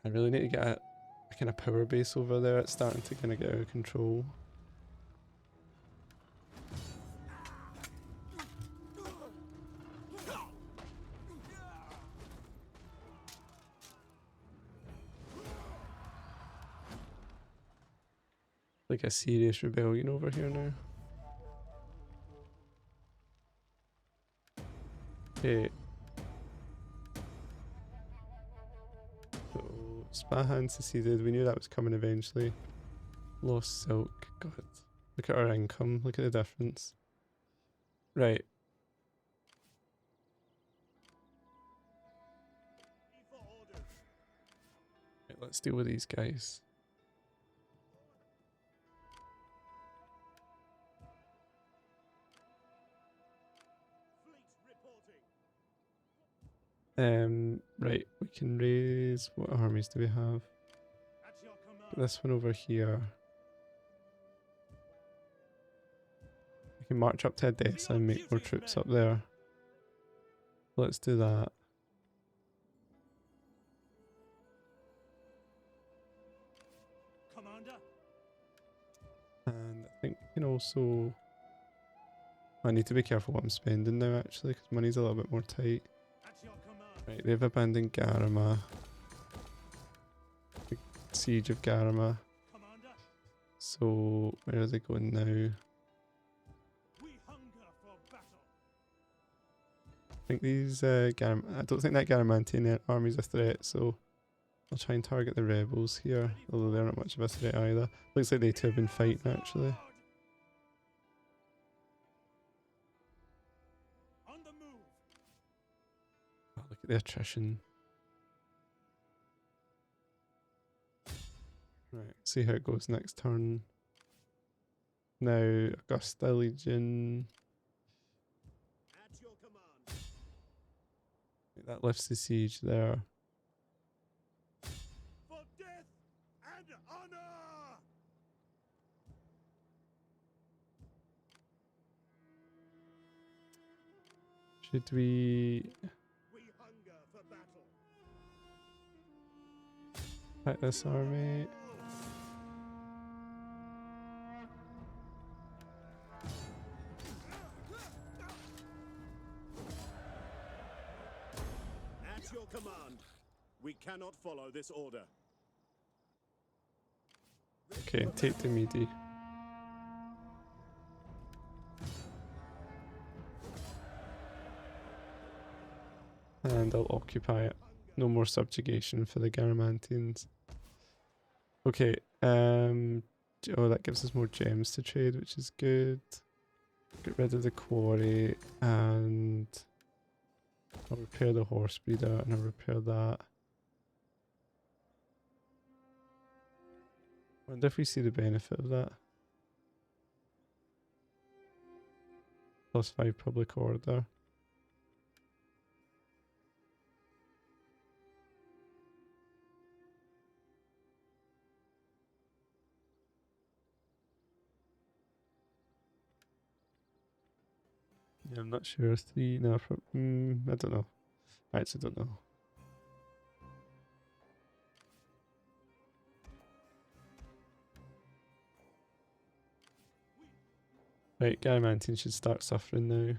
A: I really need to get a kind of power base over there. It's starting to kind of get out of control. Like a serious rebellion over here now. Okay. So, Spahan seceded. We knew that was coming eventually. Lost silk. God. Look at our income. Look at the difference. Right. Right, let's deal with these guys. Right, we can raise, what armies do we have? This one over here. We can march up to Edessa and make more troops up there. Let's do that.
B: Commander.
A: And I think we can also... I need to be careful what I'm spending now actually, because money's a little bit more tight. Right, they've abandoned Garama. The siege of Garama. So, where are they going now?
B: We hunger for battle.
A: I think these I don't think that Garamantian army's a threat, so I'll try and target the rebels here, although they're not much of a threat either. Looks like they two have been fighting actually.
B: On the move.
A: Oh, look at the attrition. Right, see how it goes next turn. Now, Augusta Legion.
B: At your command.
A: That lifts the siege there.
B: For death and honor.
A: Should we
B: We hunger for battle.
A: fight this army?
B: At your command. We cannot follow this order.
A: Okay, take the Midi. And I'll occupy it. No more subjugation for the Garamantians. Okay, oh, that gives us more gems to trade, which is good. Get rid of the quarry, and I'll repair the horse breeder, and I'll repair that. Wonder if we see the benefit of that. +5 public order. Yeah, I'm not sure. 3, no, I don't know. I actually don't know. Right, Garamantian should start suffering now.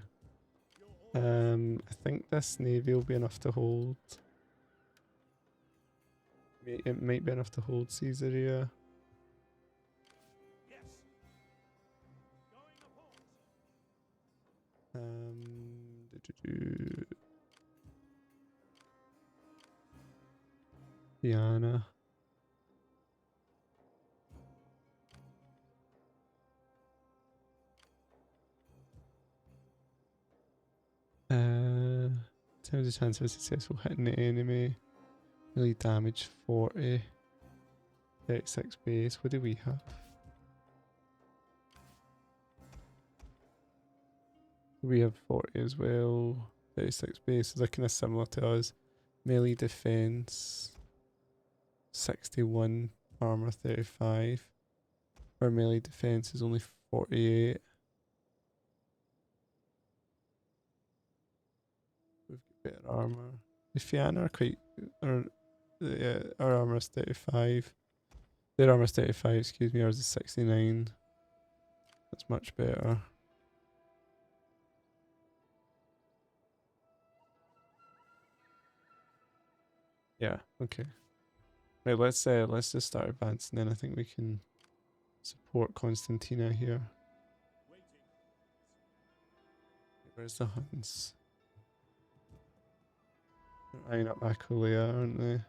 A: I think this navy will be enough to hold. It might be enough to hold Caesarea.
B: Yes. Going a port.
A: Diana. Times the chance of a successful hitting the enemy. Really damage 40. 36 base. What do we have? We have 40 as well. 36 base, so they're kind of similar to us. Melee defense 61, armor 35. Our melee defense is only 48. We've got better armor. The Fianna are quite. Our armor is 35. Their armor is 35, excuse me, ours is 69. That's much better. Yeah, okay. Right, let's just start advancing then. I think we can support Constantina here. Where's the Huns? They're eyeing up Aquileia, aren't they?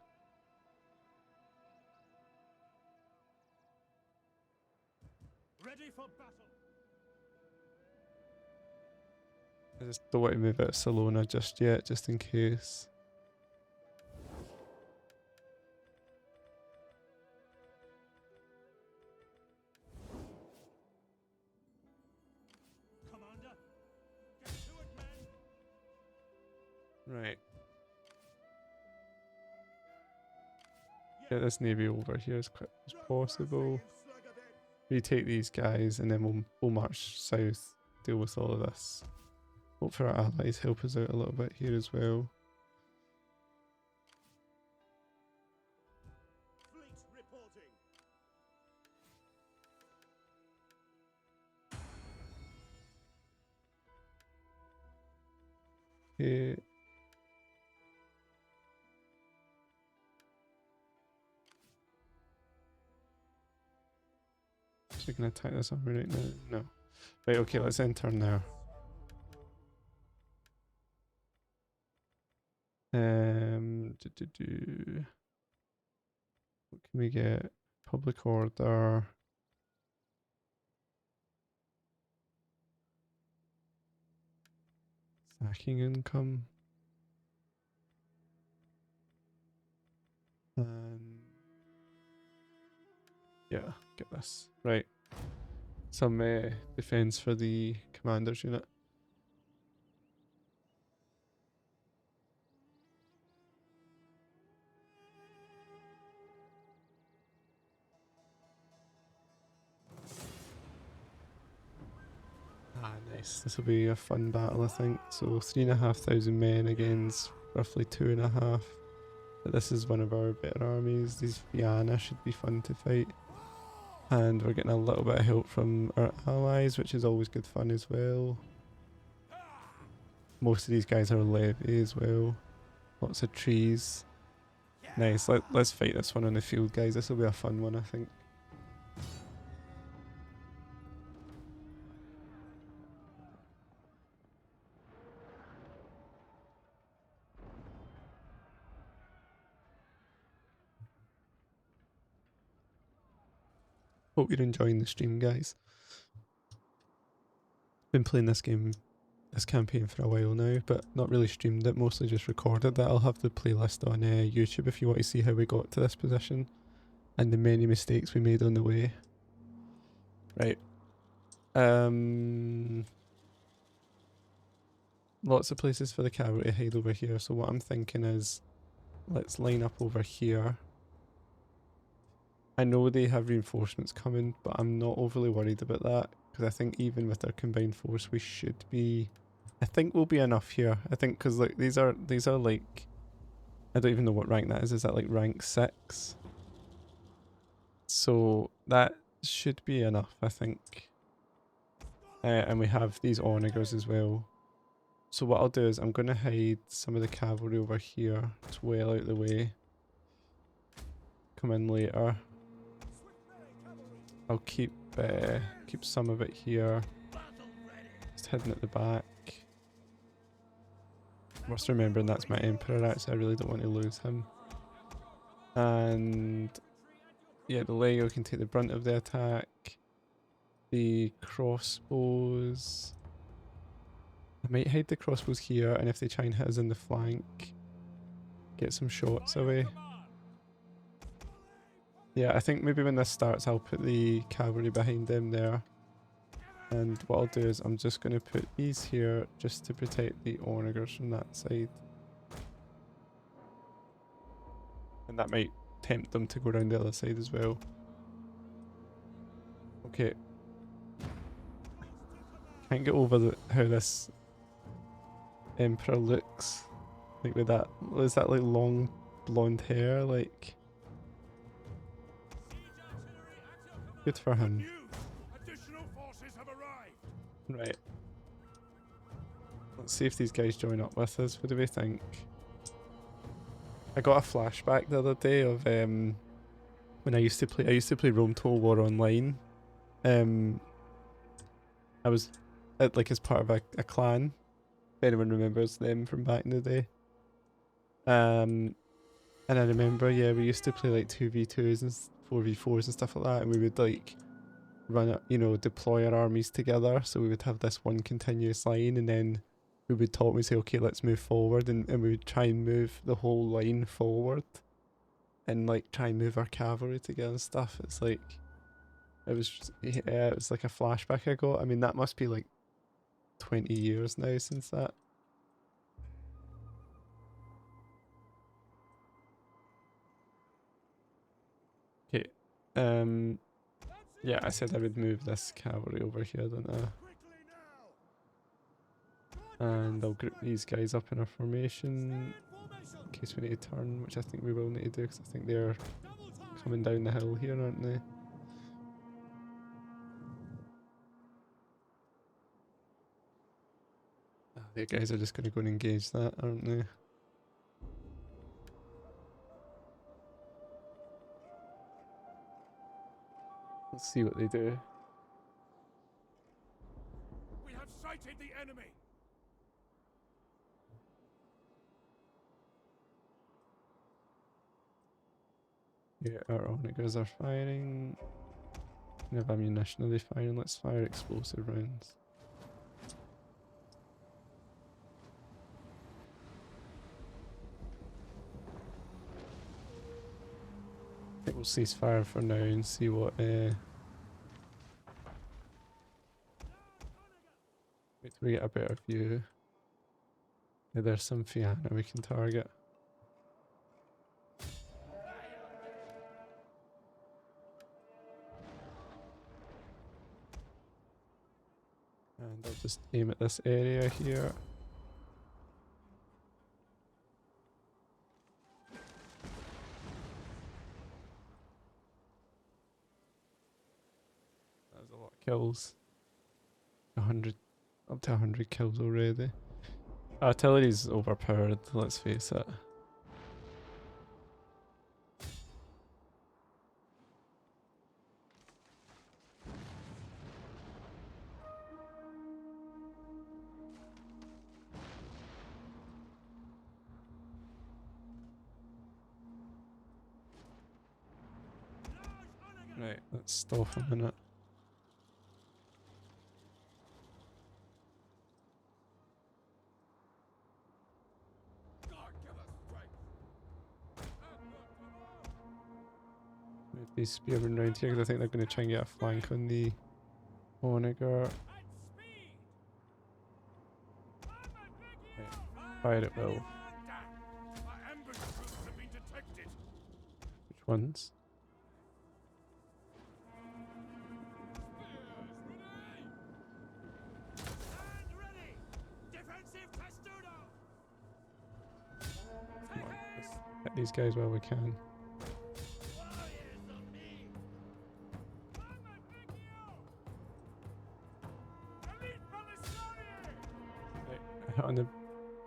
B: Ready for battle.
A: I just don't want to move out of Salona just yet, just in case.
B: Commander, get to it, men.
A: Right. Get this navy over here as quick as possible. Retake these guys, and then we'll march south, deal with all of this. Hope for our allies help us out a little bit here as well.
B: Fleet reporting.
A: Okay. So we can attack this army right now? No. Right, okay, let's enter now. What can we get? Public order. Sacking income. And yeah, get this. Right. Some defense for the commander's unit. Ah, nice. This will be a fun battle, I think. So 3,500 men against roughly 2,500. But this is one of our better armies. These Fianna should be fun to fight. And we're getting a little bit of help from our allies, which is always good fun as well. Most of these guys are levy as well. Lots of trees. Nice. Let's fight this one on the field, guys. This will be a fun one, I think. Hope you're enjoying the stream, guys. Been playing this campaign for a while now, but not really streamed it, mostly just recorded that. I'll have the playlist on YouTube if you want to see how we got to this position and the many mistakes we made on the way. Right. Lots of places for the cavalry to hide over here, so what I'm thinking is let's line up over here. I know they have reinforcements coming, but I'm not overly worried about that, because I think even with our combined force we should be... I think we'll be enough here. I think because like these are like... I don't even know what rank that is that like rank 6? So that should be enough, I think. And we have these onagers as well. So what I'll do is I'm going to hide some of the cavalry over here. It's well out of the way. Come in later. I'll keep some of it here. Just hidden at the back. Must remembering that's my Emperor, actually. I really don't want to lose him. And yeah, the Legio can take the brunt of the attack. The crossbows... I might hide the crossbows here, and if they try and hit us in the flank, get some shots away. Yeah, I think maybe when this starts I'll put the cavalry behind them there. And what I'll do is I'm just going to put these here just to protect the onagers from that side. And that might tempt them to go around the other side as well. Okay. Can't get over how this Emperor looks. Like with that, is that like long blonde hair? Like, good for him.
B: Additional forces have arrived.
A: Right. Let's see if these guys join up with us. What do we think? I got a flashback the other day of when I used to play Rome Total War online. I was like as part of a clan. If anyone remembers them from back in the day. And I remember, yeah, we used to play like 2v2s and 4v4s and stuff like that, and we would like run it, you know, deploy our armies together. So we would have this one continuous line, and then we would talk and we'd say, okay, let's move forward, and we would try and move the whole line forward and like try and move our cavalry together and stuff. It's like, it was just, yeah, it was like a flashback I got. I mean, that must be like 20 years now since that. Okay, yeah, I said I would move this cavalry over here, didn't I? And I'll group these guys up in a formation in case we need to turn, which I think we will need to do because I think they're coming down the hill here, aren't they? The guys are just going to go and engage that, aren't they? Let's see what they do.
B: We have sighted the enemy.
A: Yeah, our onagers are firing. We have ammunition, are they firing? Let's fire explosive rounds. I think we'll cease fire for now and see what wait till we get a better view. Yeah, there's some Fianna we can target. And I'll just aim at this area here. That's a lot of kills. 100, up to 100 kills already. Artillery's overpowered, let's face it. Right, let's stop a minute. Move these spearmen round here because I think they're going to try and get a flank on the onager. Right, fire it well.
B: Our ambush troops have been detected.
A: Which ones?
B: Stand ready. Defensive testudo.
A: Come on, let's hit these guys while we can. Right, hit on the,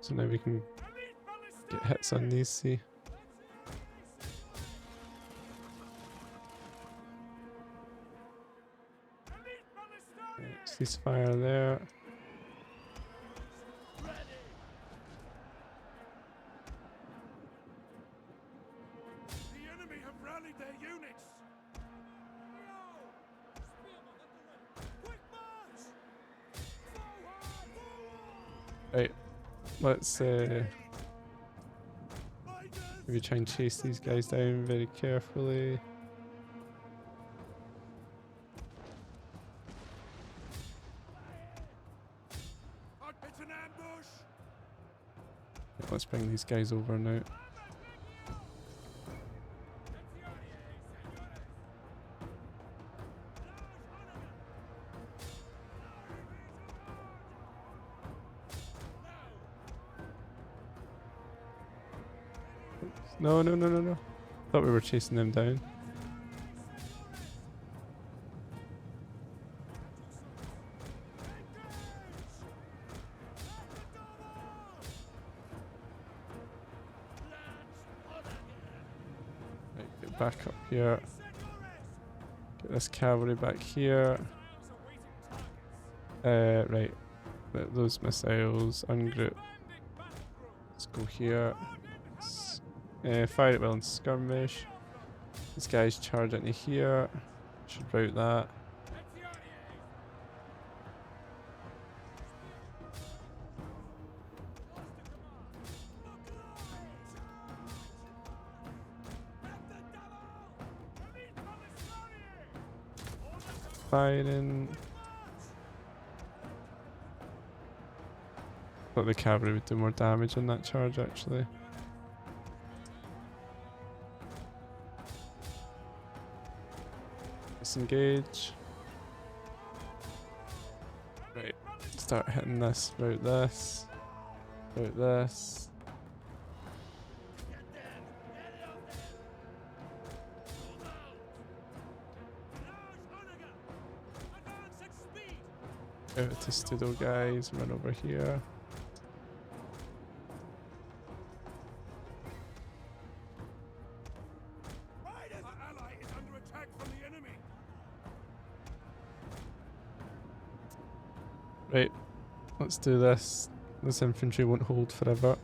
A: so now we can get hits on these, see. Right, ceasefire there.
B: The enemy have rallied their units. Quick march! Forward!
A: Right, let's maybe try and chase these guys down very carefully. let's bring these guys over now. No, no, no, no, no. Thought we were chasing them down. Right, get back up here. Get this cavalry back here. Right. Those missiles, ungroup. Let's go here. Fire at will and skirmish. These guys charge into here. Should route that. Firing. Thought the cavalry would do more damage on that charge actually. Disengage. Right, start hitting this, route this, route this. Out to Studo guys, run over here. Right, let's do this. This infantry won't hold forever.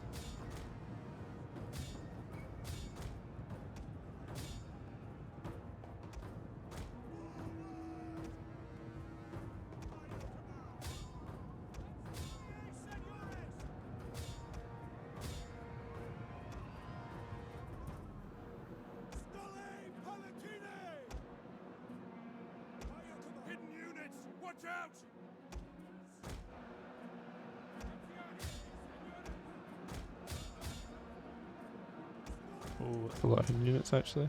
B: Hidden units, watch out!
A: Oh, that's a lot of units actually.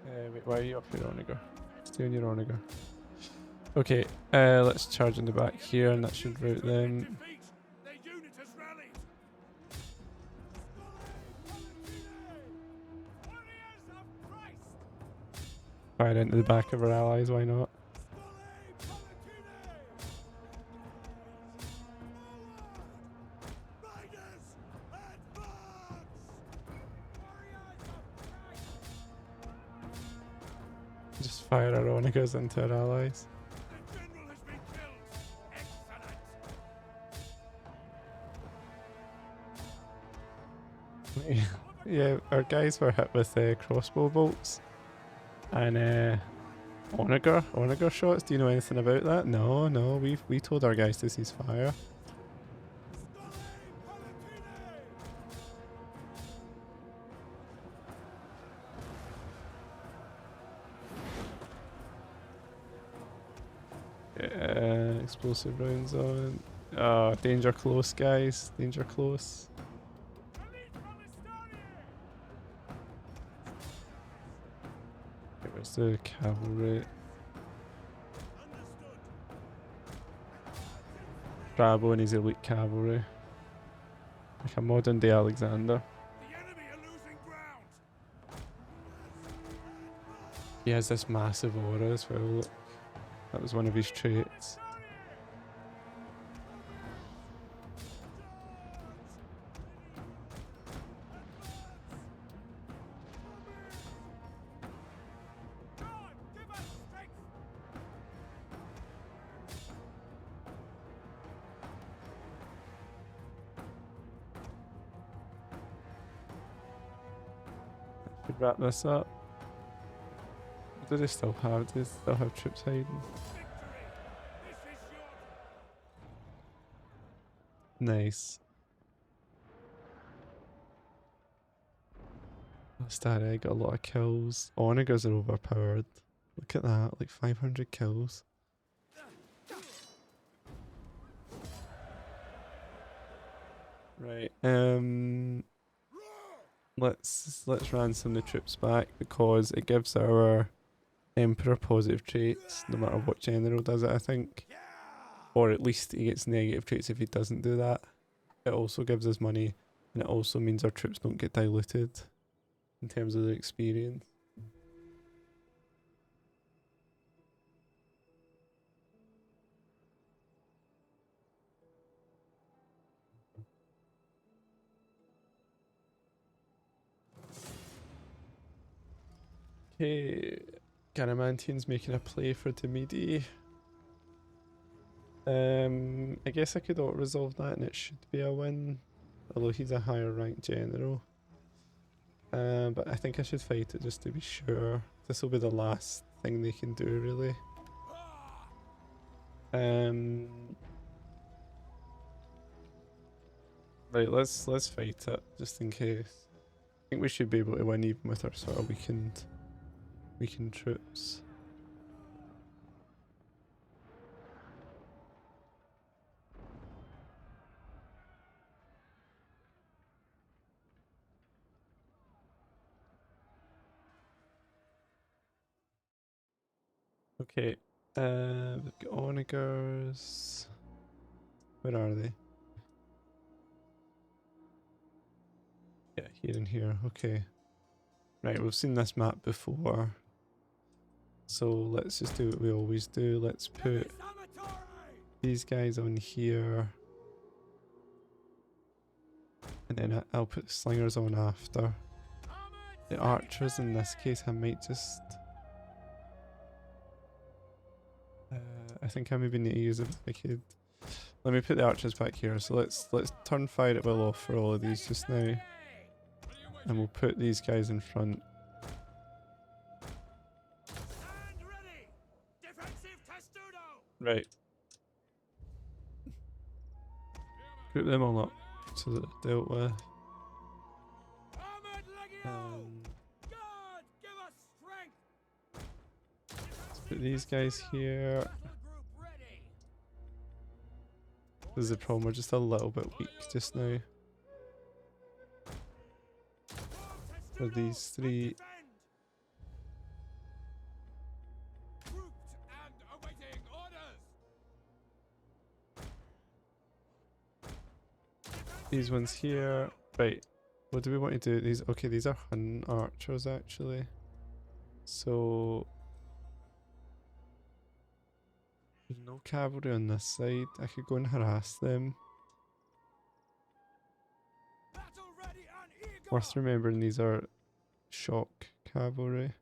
A: Wait, why are you up here, Onager? Stay on your Onager. Okay, let's charge in the back here and that should route them.
B: Defeat! Their unit has rallied! Warriors of Christ!
A: Fire into the back of our allies, why not? Just fire our Onagers into our allies.
B: The general has been killed! Excellent!
A: Yeah, our guys were hit with crossbow bolts and Onager shots. Do you know anything about that? No, no. We told our guys to cease fire. Explosive rounds on. Oh, danger close, guys. Danger close. Okay, where's the cavalry? Strabo and his elite cavalry. Like a modern day Alexander.
B: The enemy are losing ground!
A: He has this massive aura as well. Look. That was one of his traits. Could wrap this up. Do they still have? Do they still have troops hiding? Nice. That's that. I got a lot of kills. Onagers are overpowered. Look at that, like 500 kills. Right. Let's ransom the troops back because it gives our Emperor positive traits no matter what general does it, I think. Or at least he gets negative traits if he doesn't do that. It also gives us money, and it also means our troops don't get diluted in terms of their experience. Okay, Garamantian's making a play for Demidi. I guess I could auto-resolve that and it should be a win. Although he's a higher ranked general. But I think I should fight it just to be sure. This will be the last thing they can do, really. Right, let's fight it just in case. I think we should be able to win even with our sort of weakened troops. Okay, we've got onagers. Where are they? Yeah, here and here. Okay. Right, we've seen this map before. So let's just do what we always do. Let's put these guys on here. And then I'll put the slingers on after. The archers in this case I might just... I think I maybe need to use a wicked. Let me put the archers back here. So let's turn fire at will off for all of these just now. And we'll put these guys in front. Right. Group them all up so that they're dealt with. Let's put these guys here. There's a problem, we're just a little bit weak just now. For these three. These ones here. Right. What do we want to do? These okay, these are Hun archers actually. So there's no cavalry on this side. I could go and harass them. Worth remembering these are shock cavalry.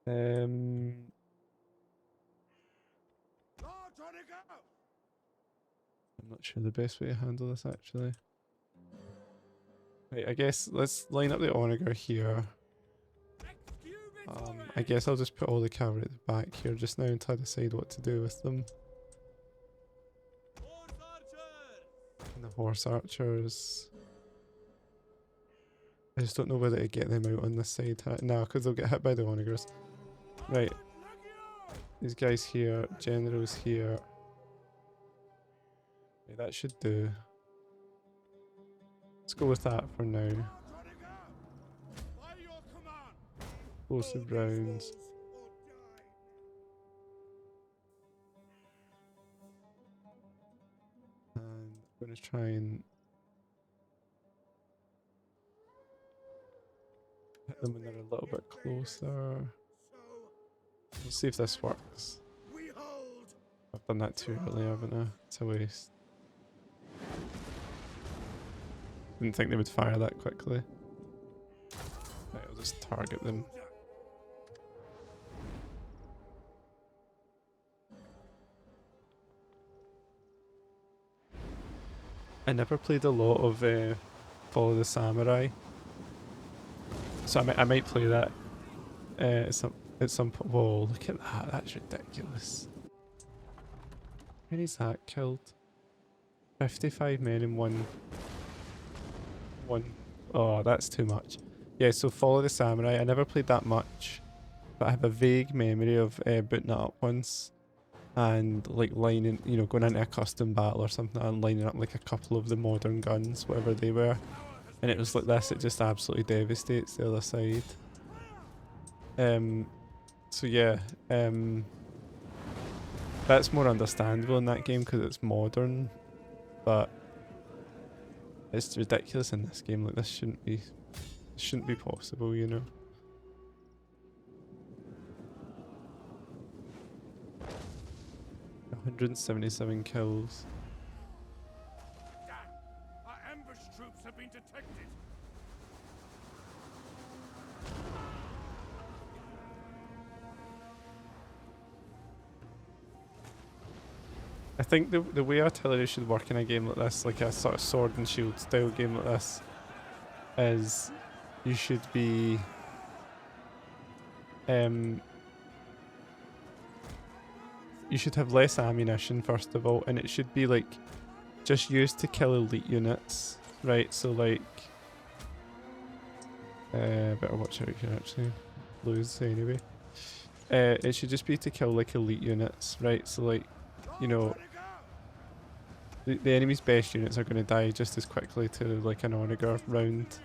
A: I'm not sure the best way to handle this actually. Right, I guess let's line up the onager here. I guess I'll just put all the cavalry at the back here just now until I decide what to do with them. And the horse archers. I just don't know whether to get them out on this side. No, because they'll get hit by the onagers. Right. These guys here, generals here. Okay, that should do. Let's go with that for now. Explosive rounds. And I'm going to try and hit them when they're a little bit closer. We'll see if this works. I've done that too early, haven't I? It's a waste. Didn't think they would fire that quickly. Right, I'll just target them. I never played a lot of Follow the Samurai, so I might play that at some point. Whoa, look at that! That's ridiculous. How many is that killed? 55 men in one. Oh, that's too much. Yeah, so Follow the Samurai. I never played that much. but I have a vague memory of booting it up once and like lining, you know, going into a custom battle or something and lining up like a couple of the modern guns, whatever they were. And it was like this, it just absolutely devastates the other side. So yeah, that's more understandable in that game because it's modern, but it's ridiculous in this game. Like this shouldn't be possible, you know. $177 kills.
B: Damn! Our ambush troops have been detected.
A: I think the way artillery should work in a game like this, like a sort of sword and shield style game like this, is you should be you should have less ammunition first of all, and it should be like just used to kill elite units, right? So like better watch out here actually, lose anyway. It should just be to kill like elite units, right? So like, you know, the enemy's best units are going to die just as quickly to like an onager round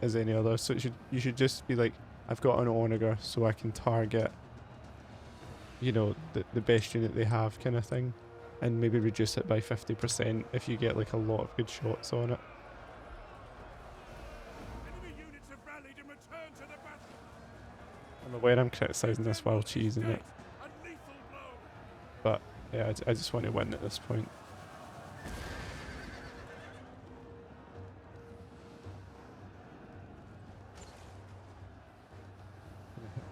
A: as any other. So you should just be like, I've got an onager so I can target, you know, the best unit they have kind of thing, and maybe reduce it by 50% if you get like a lot of good shots on it.
B: Enemy units have rallied and returned to the battle.
A: I'm aware I'm criticising this while cheesing it,
B: A lethal blow.
A: but yeah, I just want to win at this point.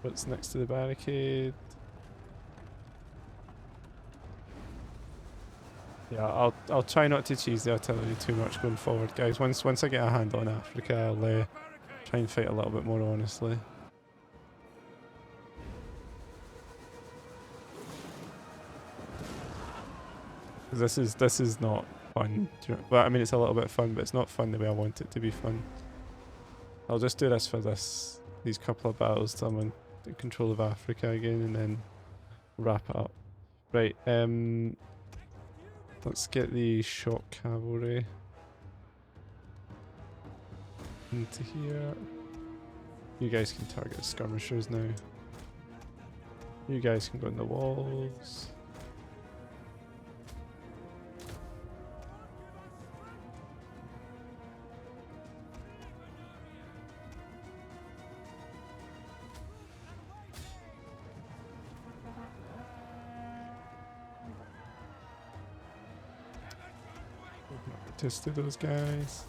A: What's next to the barricade? Yeah, I'll try not to cheese the artillery too much going forward, guys. Once I get a hand on Africa, I'll try and fight a little bit more honestly. This is not fun. Well, I mean, it's a little bit fun, but it's not fun the way I want it to be fun. I'll just do this for these couple of battles till I'm in control of Africa again, and then wrap it up. Right, let's get the shock cavalry into here. You guys can target skirmishers now. You guys can go in the walls. To those guys.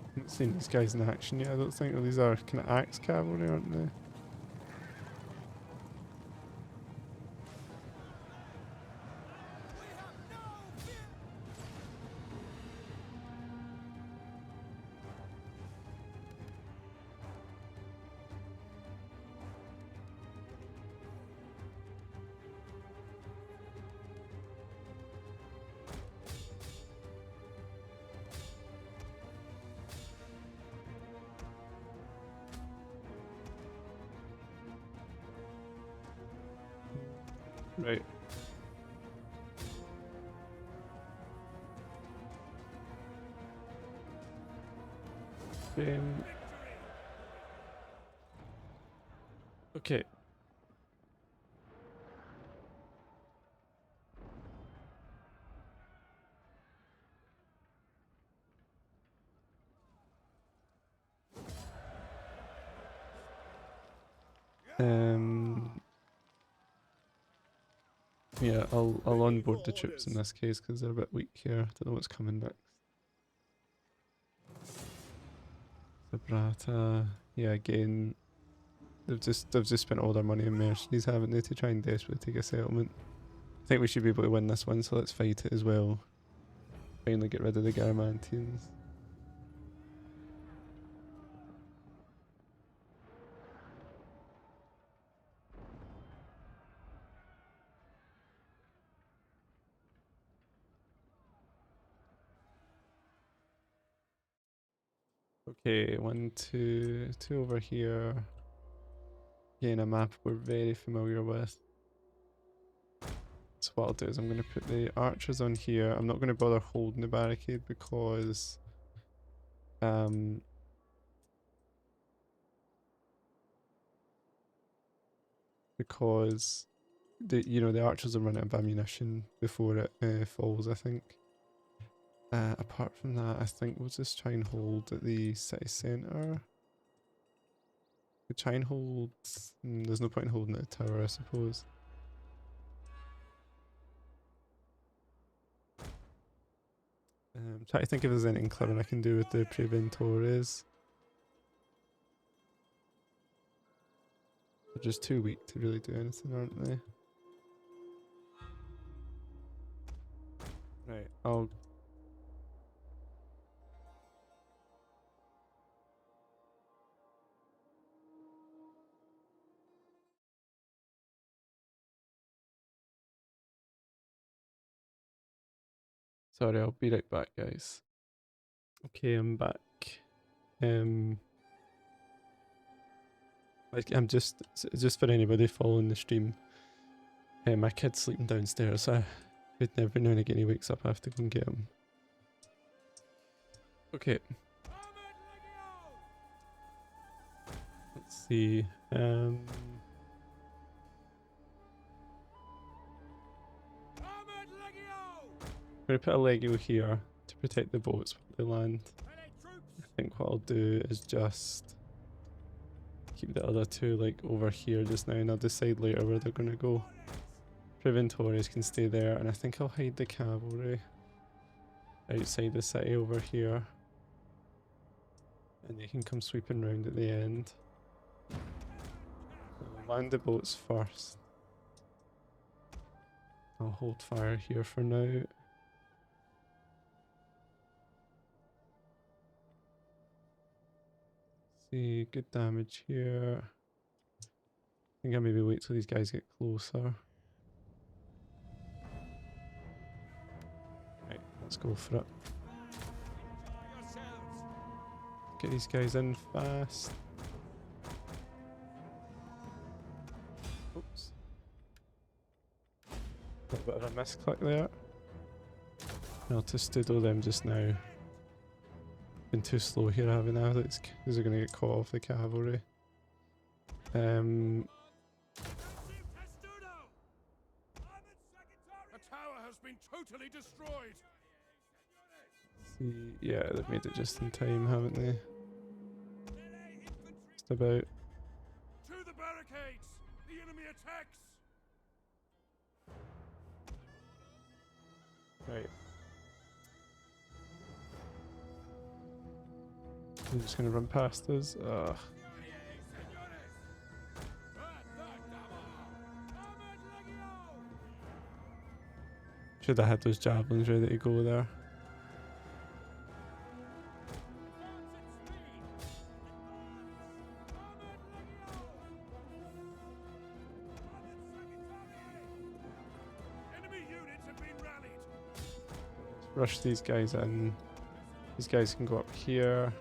A: I haven't seen these guys in action yet, I don't think. These are kind of axe cavalry, aren't they? Right. Okay. Yeah, I'll onboard the troops in this case because they're a bit weak here. Don't know what's coming next. Sabrata, yeah, again, they've just spent all their money on mercenaries, haven't they, to try and desperately take a settlement. I think we should be able to win this one, so let's fight it as well. Finally get rid of the Garamantians. Okay, one, two over here. Again, a map we're very familiar with. So what I'll do is I'm going to put the archers on here. I'm not going to bother holding the barricade because the archers will run out of ammunition before it falls, I think. Apart from that, I think we'll just try and hold at the city centre. We try and hold. There's no point in holding at the tower, I suppose. Try to think if there's anything clever I can do with the Preventores. They're just too weak to really do anything, aren't they? Right, Sorry, I'll be right back, guys. Okay, I'm back. I'm just for anybody following the stream. My kid's sleeping downstairs. Every now and again he wakes up. I have to go and get him. Okay. Let's see. I'm going to put a Legio here to protect the boats when they land. I think what I'll do is just keep the other two like over here just now, and I'll decide later where they're going to go. Preventores can stay there, and I think I'll hide the cavalry outside the city over here, and they can come sweeping round at the end. I'll land the boats first. I'll hold fire here for now. See, good damage here. I think I'll maybe wait till these guys get closer. Right, let's go for it. Get these guys in fast. Oops. A little bit of a misclick there. I'll just diddle them just now. Been too slow here, haven't I? These are going to get caught off the cavalry.
B: A tower has been totally destroyed.
A: See, yeah, they've made it just in time, haven't they? Just about.
B: To the barricades! The enemy attacks!
A: Right. They're just going to run past us. Ugh. Should have had those javelins ready to go there.
B: Enemy units have been rallied.
A: Rush these guys in. These guys can go up here.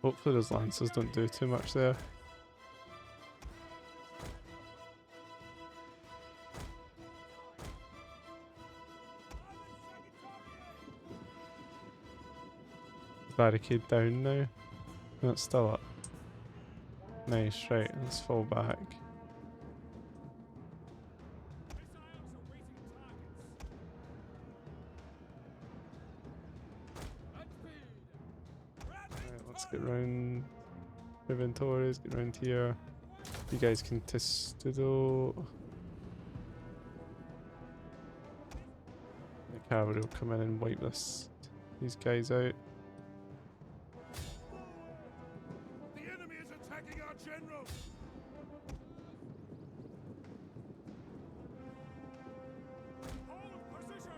A: Hopefully those lancers don't do too much there. Barricade down now. No, it's still up. Nice, right, let's fall back. Let's get round Preventores, get round here. You guys can testudo. The cavalry will come in and wipe these guys out.
B: The enemy is attacking our general. Hold position.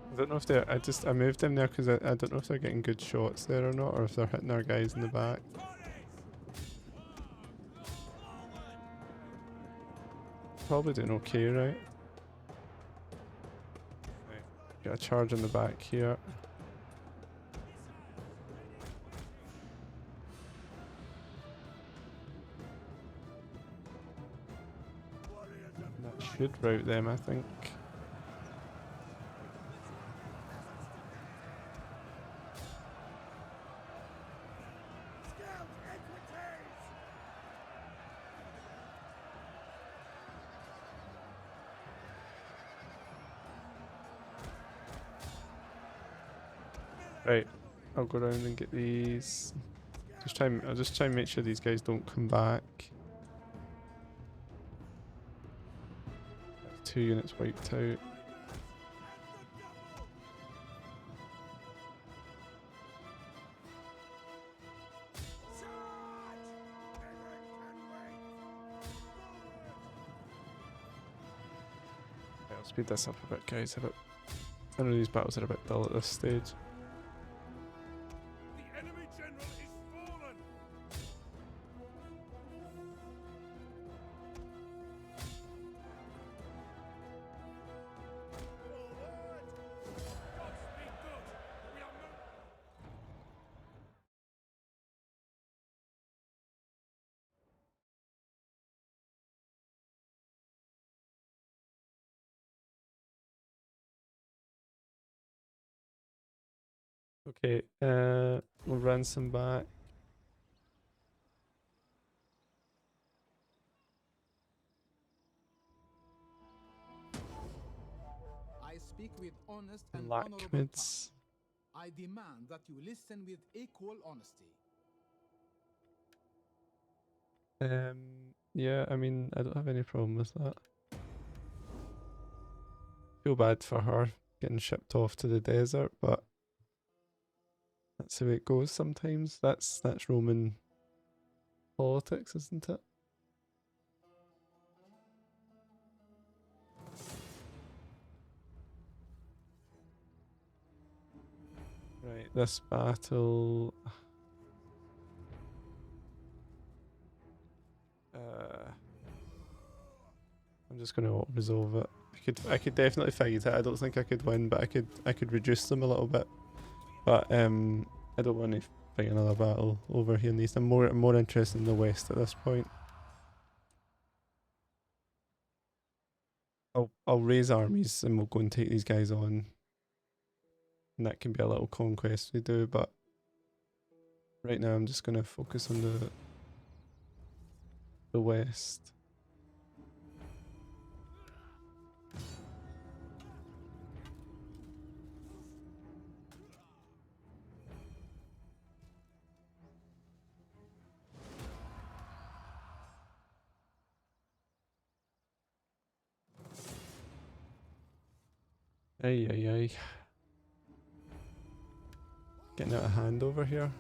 A: I don't know if I moved them there because I don't know if they're getting good shots there or not, or if they're hitting our guys in the back. Probably doing okay, right? Get a charge in the back here. That should rout them, I think. Right, I'll go around and get these. I'll just try and make sure these guys don't come back. That's 2 units wiped out. Okay, I'll speed this up a bit, guys. I know these battles are a bit dull at this stage.
B: The enemy general is fallen. Forward! Gods be good. We are no.
A: Okay, we'll ransom back.
E: I speak with honest and honorable tongue.
A: Lackmids.
E: I demand that you listen with equal honesty.
A: Yeah, I mean, I don't have any problem with that. Feel bad for her getting shipped off to the desert, but that's the way it goes sometimes. That's Roman politics, isn't it? Right, this battle. I'm just gonna resolve it. I could definitely fight it. I don't think I could win, but I could reduce them a little bit. But I don't want to fight another battle over here in the east. I'm more interested in the west at this point. I'll raise armies and we'll go and take these guys on. And that can be a little conquest we do, but right now I'm just gonna focus on the west. Ay, ay, ay. Getting out of hand over here.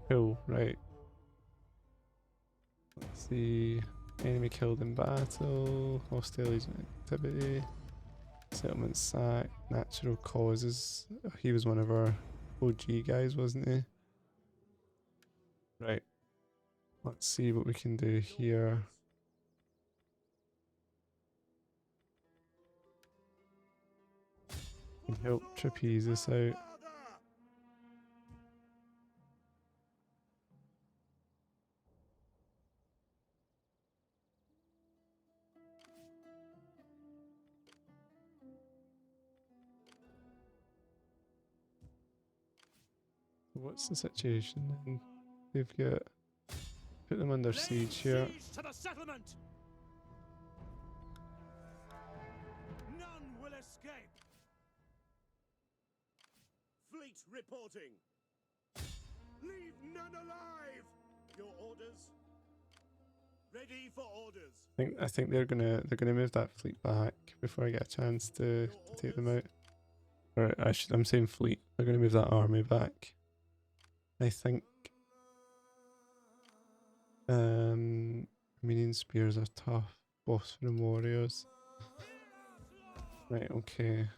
A: Cool, right. Let's see. Enemy killed in battle. Hostilities activity. Settlement sack. Natural causes. He was one of our OG guys, wasn't he? Right. Let's see what we can do here. Can help trapeze this out. What's the situation then? They've got put them under siege here.
B: Siege to the settlement. None will escape. Fleet reporting. Leave none alive. Your orders. Ready for orders.
A: I think they're gonna move that fleet back before I get a chance to take them out. Or I'm saying fleet. They're gonna move that army back. I think. Armenian spears are tough. Bosphorus warriors. Right, okay.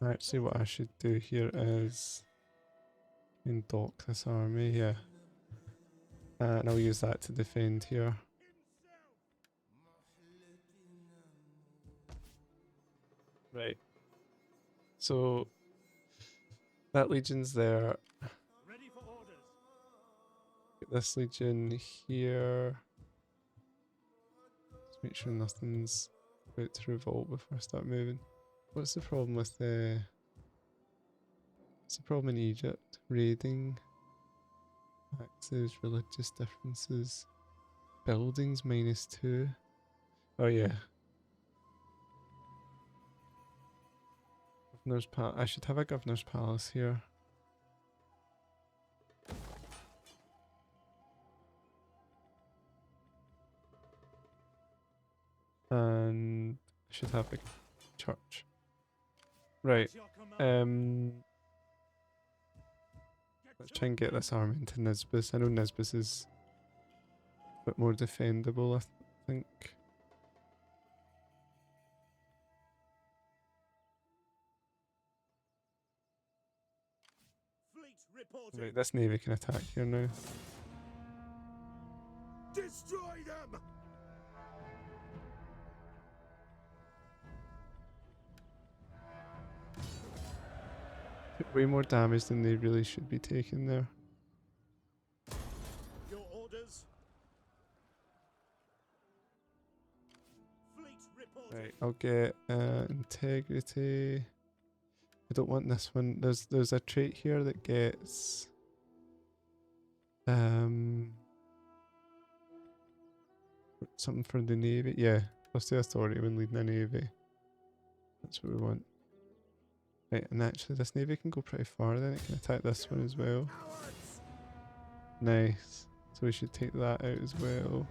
A: Actually, what I should do here is dock this army, yeah. And I'll use that to defend here. Right. So that legion's there.
B: Ready for orders.
A: Get this legion here. Just make sure nothing's about to revolt before I start moving. What's the problem with the... What's the problem in Egypt? Raiding, taxes, religious differences, buildings -2. Oh yeah. Governor's Palace. I should have a Governor's Palace here. And I should have a church. Right. Let's try and get this army into Nisbis. I know Nisbis is a bit more defendable, I think.
B: Fleet reporting.
A: Right, this navy can attack here now.
B: Destroy them.
A: Took way more damage than they really should be taking there.
B: Your orders. Fleet reporting.
A: Right, I'll get integrity. I don't want this one. There's a trait here that gets something for the navy. Yeah, plus the authority when leading a navy. That's what we want. Right, and actually this navy can go pretty far then. It can attack this one as well.
B: Cowards.
A: Nice. So we should take that out as well.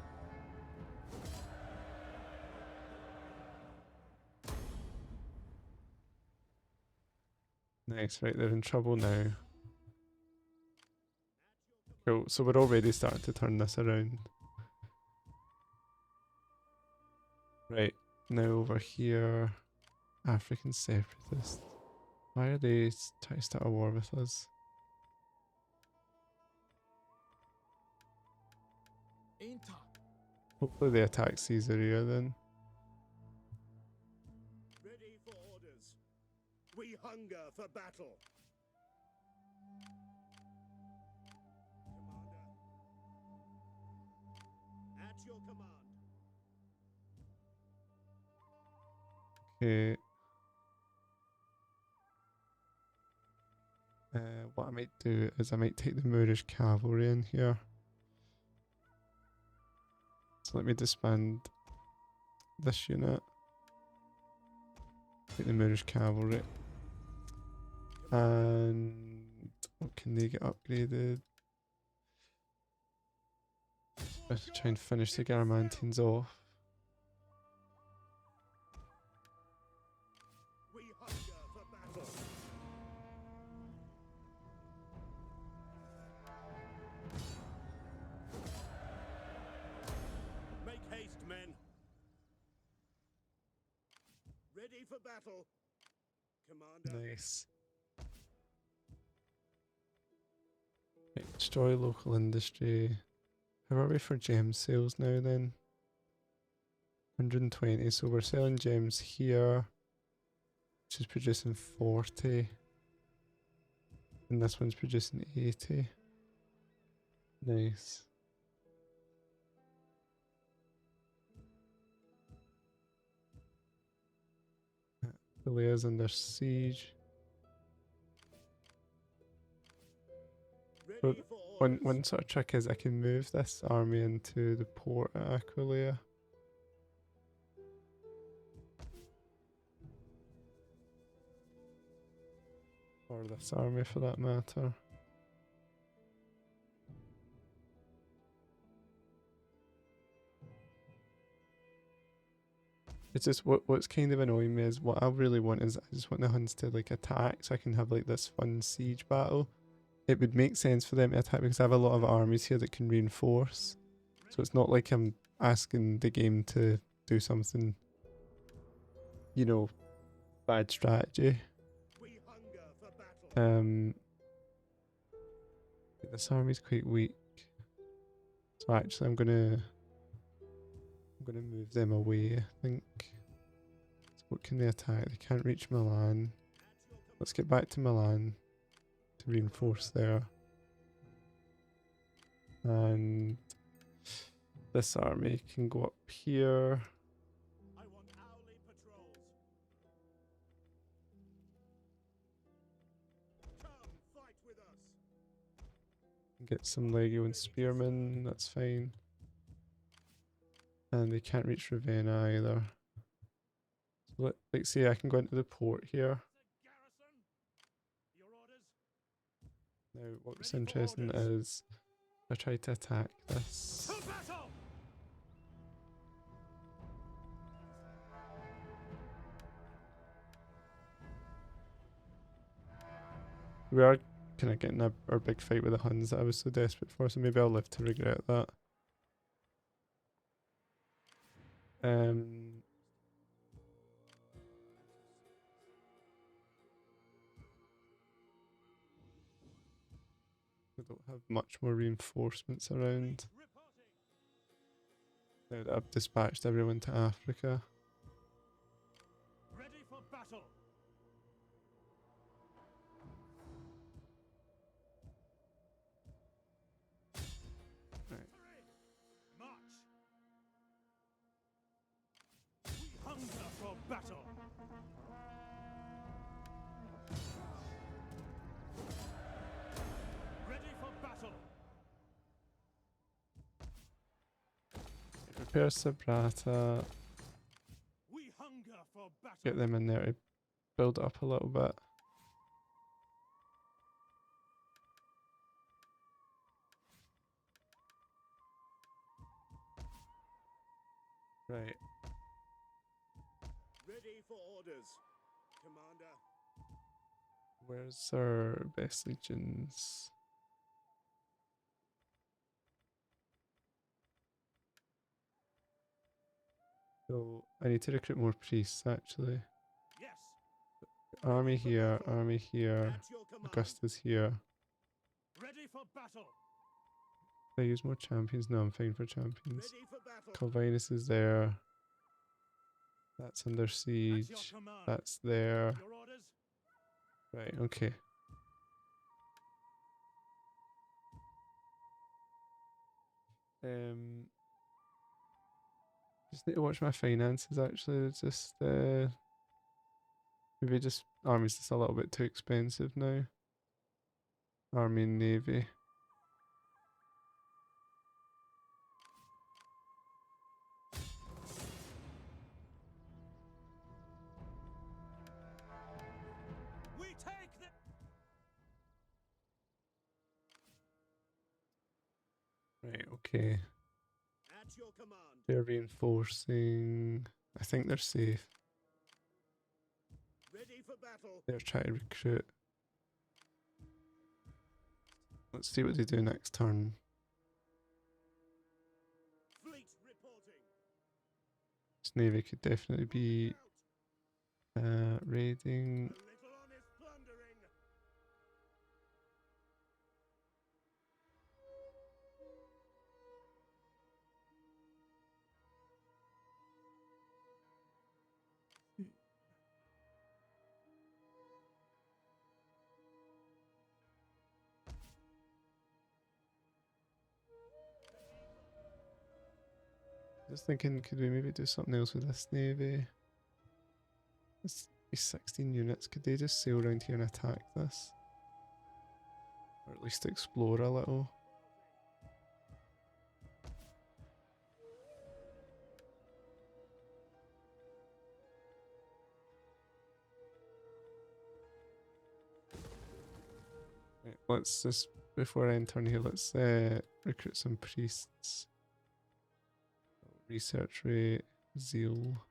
A: Nice, right, they're in trouble now. Cool, so we're already starting to turn this around. Right, now over here, African separatists. Why are they trying to start a war with us?
E: Enter.
A: Hopefully they attack Caesarea then.
B: Ready for orders. We hunger for battle. Commander. At your command.
A: Okay. What I might do is I might take the Moorish cavalry in here. So let me disband this unit. Take the Moorish cavalry. And what can they get upgraded? Let's try and finish the Garamantines off.
B: We hunger for battle. Make haste, men. Ready for battle. Commander.
A: Nice. Right, destroy local industry. How are we for gem sales now then? 120, so we're selling gems here, which is producing 40. And this one's producing 80. Nice. Attila's under siege.
B: Ready for orders.
A: One sort of trick is I can move this army into the port at Aquileia. Or this army for that matter. It's just what's kind of annoying me is what I really want is I just want the Huns to like attack so I can have like this fun siege battle. it would make sense for them to attack because I have a lot of armies here that can reinforce. So it's not like I'm asking the game to do something, you know, bad strategy. This army's quite weak. So actually I'm gonna move them away, I think. So what can they attack? They can't reach Milan. Let's get back to Milan to reinforce there. And this army can go up here.
B: I want hourly patrols. Come fight with us.
A: Get some Legio and Spearmen, that's fine. And they can't reach Ravenna either. So let's see, I can go into the port here.
B: Garrison. Your orders.
A: Now, what's interesting is I try to attack this.
B: To battle.
A: We are kind of getting our big fight with the Huns that I was so desperate for, so maybe I'll live to regret that. We don't have much more reinforcements around. Now that I've dispatched everyone to Africa.
B: Ready for battle.
A: Right.
B: March. We hunger for battle. Ready for battle.
A: Repair Sabrata.
B: We hunger for battle.
A: Get them in there to build it up a little bit. Right.
B: Ready for orders, Commander.
A: Where's our best legions? So I need to recruit more priests actually.
B: Yes.
A: Army here, army here,
B: At your command.
A: Augustus here.
B: Ready for battle.
A: Can I use more champions? No, I'm fine for champions.
B: Ready for battle.
A: Calvinus is there. That's under
B: At your
A: siege.
B: command.
A: That's there.
B: Your orders.
A: Right, okay. Just need to watch my finances actually. It's just maybe just army's just a little bit too expensive now. Army and navy.
B: We take the.
A: Right, okay.
B: At your command.
A: They're reinforcing. I think they're safe.
B: Ready for battle.
A: They're trying to recruit. Let's see what they do next turn.
B: Fleet reporting.
A: This navy could definitely be raiding.
B: A little honest plundering.
A: Just thinking, could we maybe do something else with this navy? These 16 units, could they just sail around here and attack this? Or at least explore a little? Right, let's just, before I enter here, let's recruit some priests. Research rate, zeal.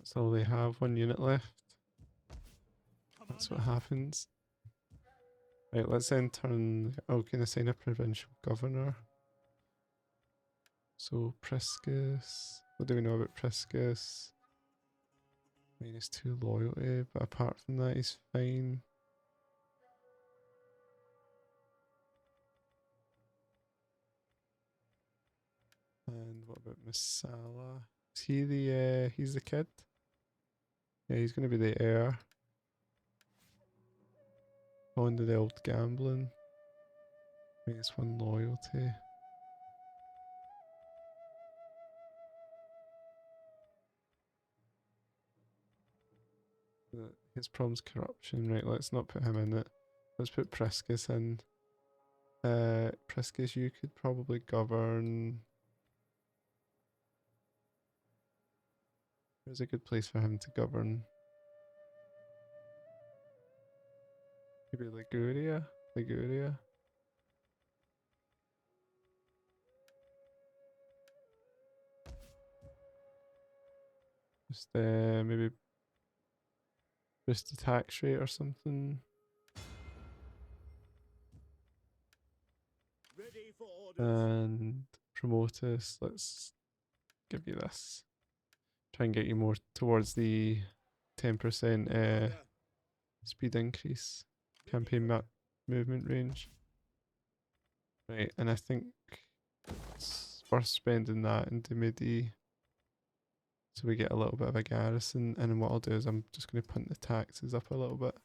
A: That's all they have, 1 unit left. That's what happens. Right, let's then turn... Oh, can assign a provincial governor. So, Priscus... What do we know about Priscus? -2 loyalty, but apart from that he's fine. And what about Messala? Is he the, he's the kid? Yeah, he's gonna be the heir. Going to the old gambling. -1 loyalty. His problem's corruption, right? Let's not put him in it. Let's put Priscus in. Priscus, you could probably govern. Where's a good place for him to govern? Maybe Liguria? Liguria? Just maybe boost the tax rate or something.
B: Ready for orders.
A: And promote us. Let's give you this. Try and get you more towards the 10% speed increase. Campaign map movement range. Right, and I think it's worth spending that into MIDI. So we get a little bit of a garrison, and then what I'll do is I'm just going to punt the taxes up a little bit.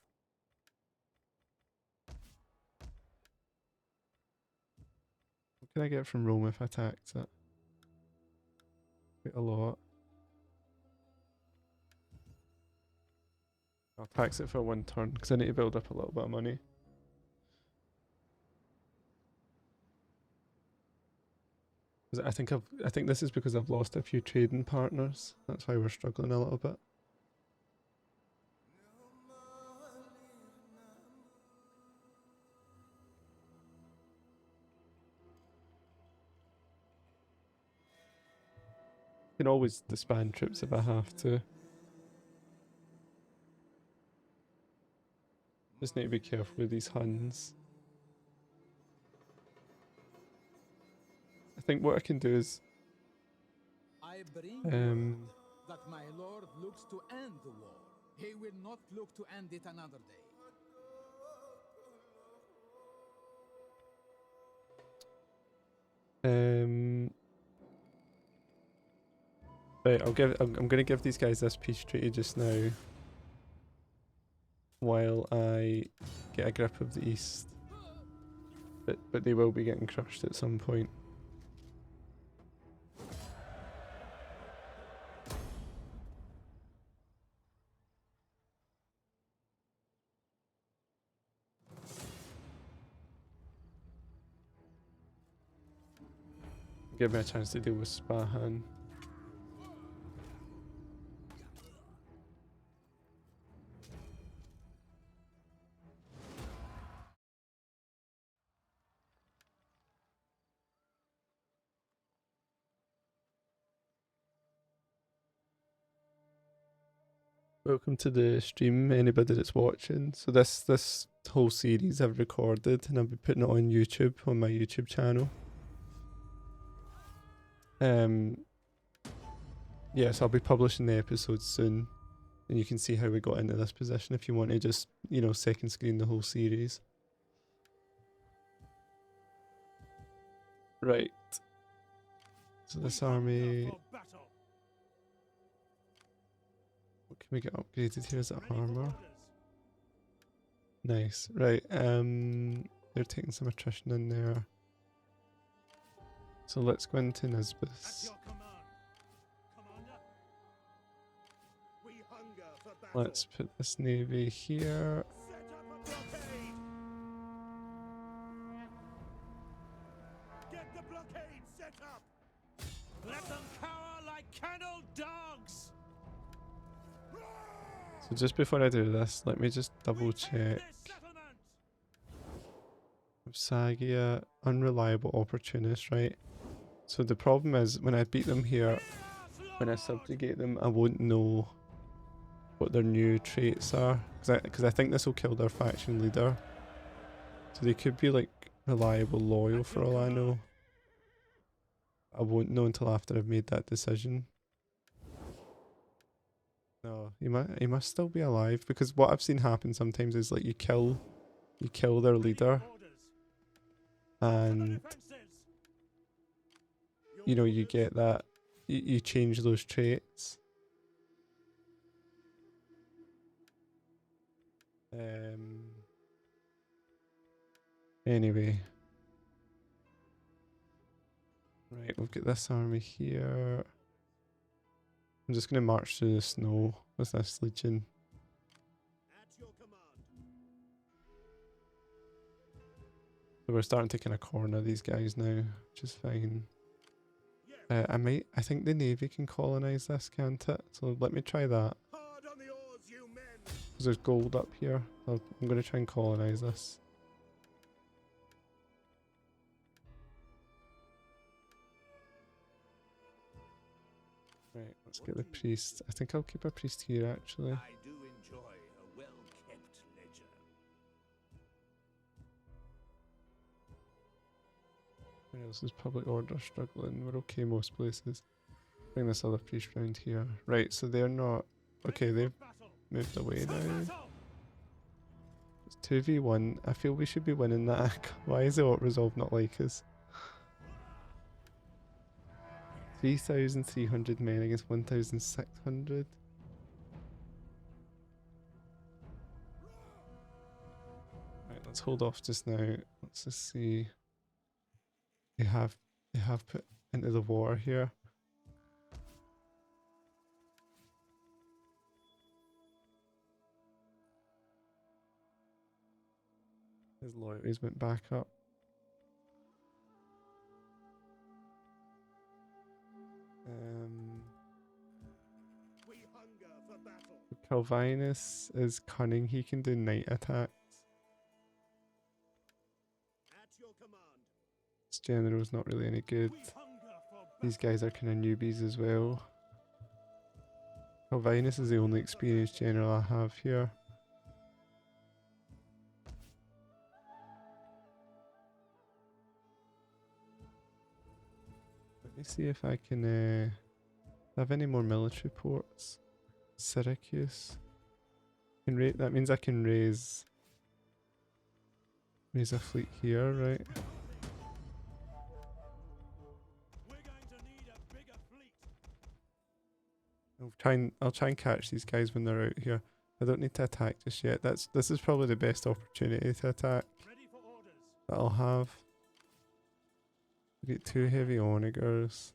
A: What can I get from Rome if I tax it? Quite a lot. I'll tax it for 1 turn because I need to build up a little bit of money. I think this is because I've lost a few trading partners. That's why we're struggling a little bit. I can always disband troops if I have to. Just need to be careful with these Huns. I think what I can do is
E: I bring that my lord looks to end the war. He will not look to end it another day.
A: Right, I'm gonna give these guys this peace treaty just now while I get a grip of the east. But they will be getting crushed at some point. Give me a chance to deal with Spahan. Welcome to the stream, anybody that's watching. So this whole series I've recorded and I'll be putting it on YouTube, on my YouTube channel. Yeah, so I'll be publishing the episodes soon, and you can see how we got into this position if you want to just, you know, second screen the whole series. Right. So this army... What can we get upgraded here? Is it armor? Nice. Right, they're taking some attrition in there. So let's go into Nisbis. Let's put this navy here.
B: Get the blockade set up. Let them cower like kennel dogs.
A: So just before I do this, let me just double check. Sagia, unreliable opportunist, right? So the problem is when I beat them here, when I subjugate them, I won't know what their new traits are, because I think this will kill their faction leader. So they could be like reliable, loyal for all I know. I won't know until after I've made that decision. No, he must still be alive, because what I've seen happen sometimes is like you kill their leader, and you know you get that you change those traits. Anyway. Right, we've got this army here. I'm just going to march through the snow with this legion. So we're starting to kind of corner these guys now, which is fine. I think the navy can colonize this, can't it? So let me try that. Because there's gold up here. So I'm going to try and colonize this. Right, let's get the priest. I think I'll keep a priest here actually.
B: I do enjoy a well-kept ledger.
A: Where else is public order struggling? We're okay most places. Bring this other priest round here. Right, so they're not... Okay, they've moved away now. It's 2v1. I feel we should be winning that. Why is the resolve not like us? 3,300 men against 1,600. Right, let's hold off just now. Let's just see. They have put into the war here. His loyalties went back up. Calvinus is cunning. He can do night attacks. This general's not really any good. These guys are kind of newbies as well. Calvinus is the only experienced general I have here. Let me see if I can have any more military ports. Syracuse. That means I can raise a fleet here, right? I'll try and catch these guys when they're out here. I don't need to attack just yet. This is probably the best opportunity to attack that I'll have. We get 2 heavy onagers.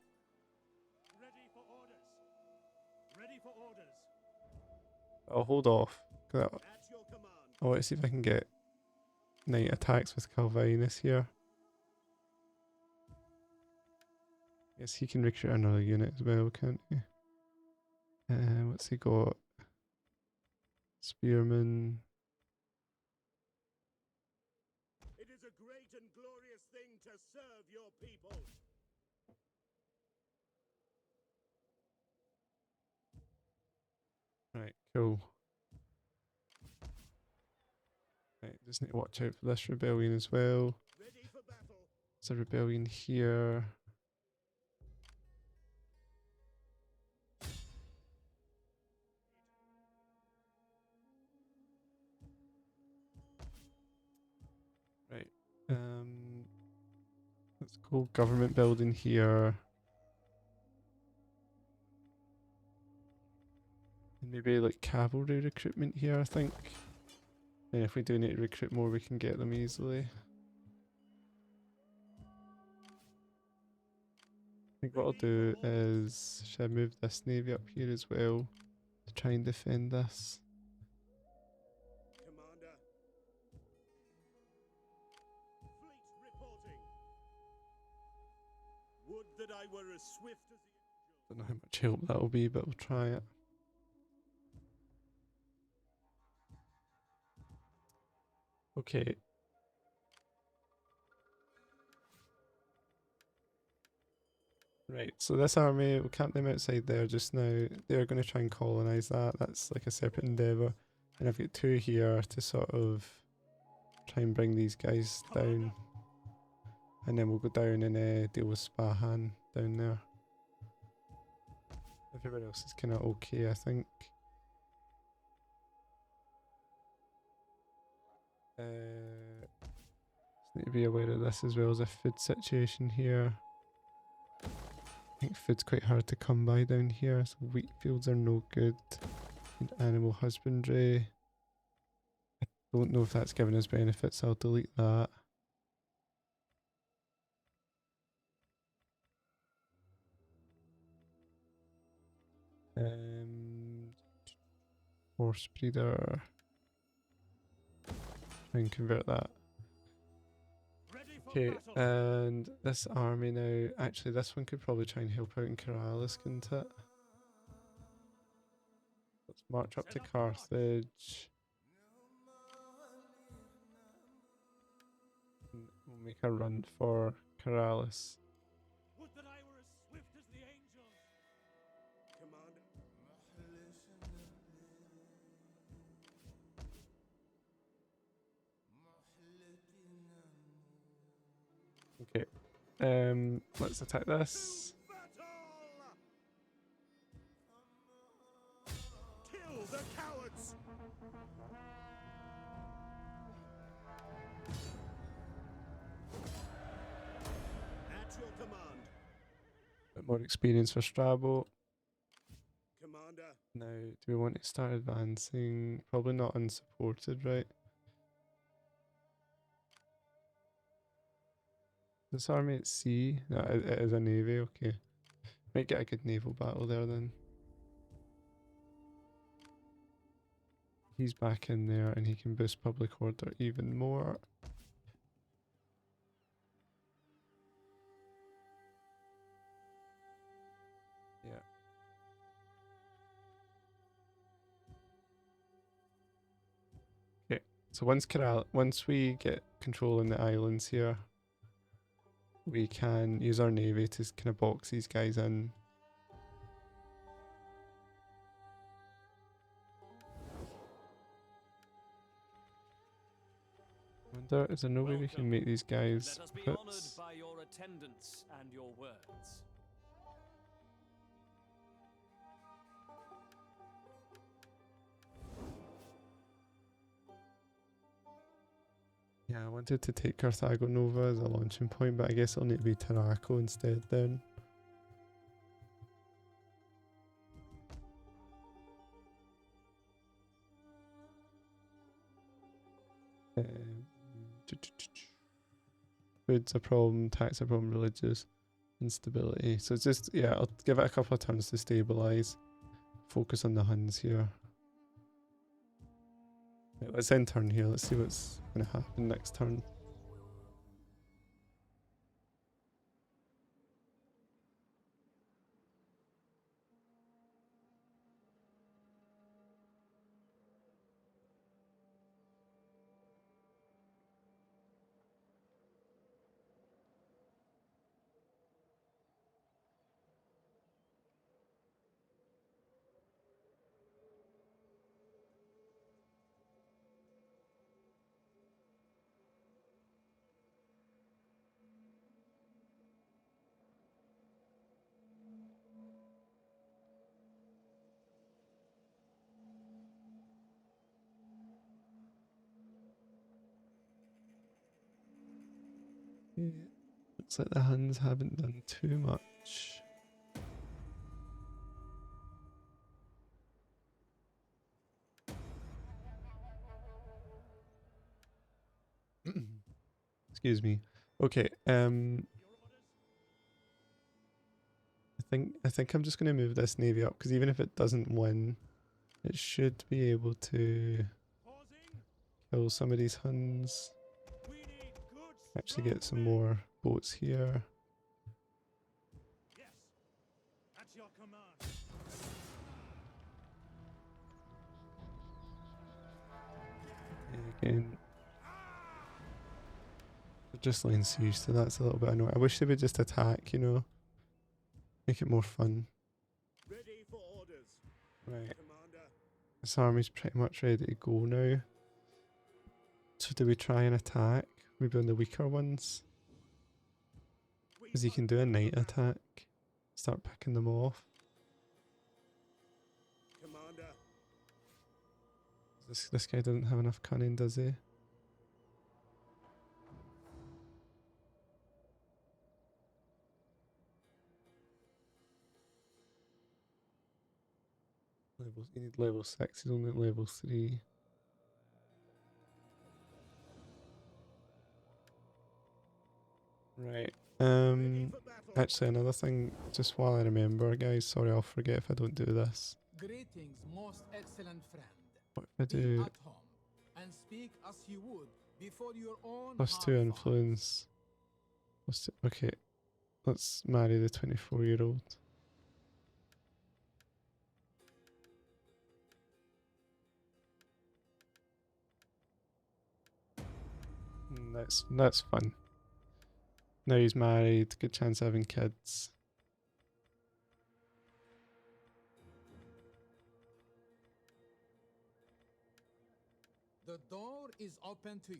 A: I'll hold off. I want to see if I can get night attacks with Calvinus here. Yes, he can recruit another unit as well, can't he? What's he got? Spearman.
B: It is a great and glorious thing to serve your people.
A: Right, cool. Right, just need to watch out for this rebellion as well.
B: Ready for battle.
A: There's a rebellion here. Right, let's go government building here. And maybe like cavalry recruitment here, I think. And if we do need to recruit more, we can get them easily. I think what I'll do is, should I move this navy up here as well to try and defend this?
B: Commander. Fleet reporting. Would that I were as swift as the angel.
A: Don't know how much help that will be, but we'll try it. Okay. Right, so this army, we'll camp them outside there just now. They're going to try and colonise that. That's like a separate endeavour. And I've got 2 here to sort of try and bring these guys down. And then we'll go down and deal with Spahan down there. Everybody else is kind of okay, I think. Just need to be aware of this as well as a food situation here. I think food's quite hard to come by down here, so wheat fields are no good. And animal husbandry. I don't know if that's giving us benefits, so I'll delete that. Horse breeder. Try and convert that. Okay, and this army now, actually this one could probably try and help out in Caralis, couldn't it? Let's march up to Carthage. And we'll make a run for Caralis.
B: Would that I were as swift as the angels.
D: Commander.
A: Okay, let's attack this.
B: Battle! Kill the cowards! At your command,
A: Bit more experience for Strabo.
B: Commander.
A: Now, do we want to start advancing? Probably not unsupported, right? This army at sea? No, it is a navy, okay. Might get a good naval battle there then. He's back in there and he can boost public order even more. Yeah. Okay, so once we get control in the islands here, we can use our navy to kind of box these guys in. Wonder, is there no way we can make these guys
C: Let us be
A: puts?
C: honored by your attendance and your words.
A: Yeah, I wanted to take Carthago Nova as a launching point, but I guess it'll need to be Tarraco instead then. Food's a problem, tax a problem, religious instability. So it's just, yeah, I'll give it a couple of turns to stabilise. Focus on the Huns here. Right, let's end turn here, let's see what's going to happen next turn. Yeah, looks like the Huns haven't done too much. Excuse me. Okay, I think I'm just gonna move this navy up because even if it doesn't win, it should be able to
B: Pausing.
A: kill some of these Huns.
B: We need good
A: Actually
B: strong
A: get some
B: men.
A: more boats here.
B: Yes. At your command.
A: Again, they're just laying siege, so that's a little bit annoying. I wish they would just attack, you know. Make it more fun.
B: Ready for orders,
A: Right.
B: Commander.
A: This army's pretty much ready to go now. So do we try and attack? Maybe on the weaker ones? Because you can do a night attack. Start picking them off.
B: Commander.
A: This guy doesn't have enough cunning, does he? You need level 6, he's only at level 3. Right. Actually, another thing, just while I remember, guys, sorry, I'll forget if I don't do this.
E: Greetings, most excellent friend.
A: What if I
E: Be
A: do
E: at home and speak as you would before your own
A: +2
E: hard fought.
A: influence? Okay, let's marry the 24-year-old. That's fun. Now he's married, good chance of having kids.
E: The door is open to you.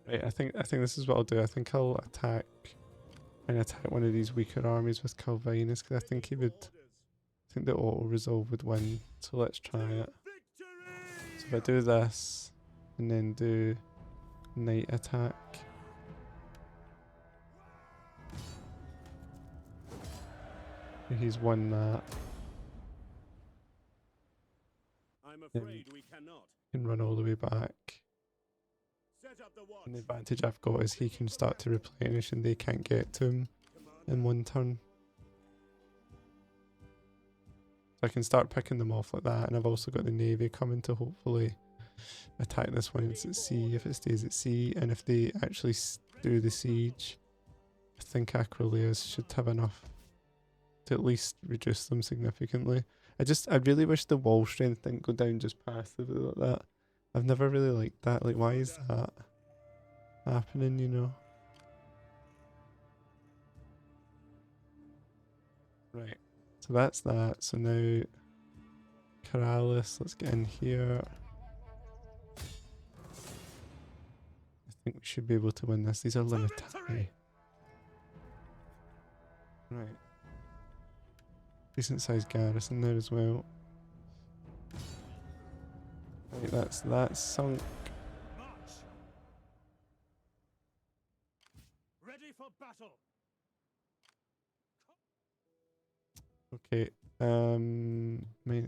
A: Right, I think this is what I'll do. I think I'll attack one of these weaker armies with Calvinus, because I think he would. I think the auto resolve would win. So let's try it. So if I do this and then do night attack. He's won that.
B: I'm afraid we cannot.
A: Can run all the way back.
B: Set up the watch.
A: And the advantage I've got is he can start to replenish and they can't get to him in one turn. So I can start picking them off like that, and I've also got the navy coming to hopefully attack this one. It's at sea, if it stays at sea, and if they actually do the siege, I think Aquileus should have enough to at least reduce them significantly. I really wish the wall strength didn't go down just passively like that. I've never really liked that. Like, why is that happening, you know? Right. So that's that. So now Corrales, let's get in here. I think we should be able to win this. These are limitary. Right. Decent sized garrison there as well. Right, that's sunk.
B: March. Ready for battle.
A: Okay.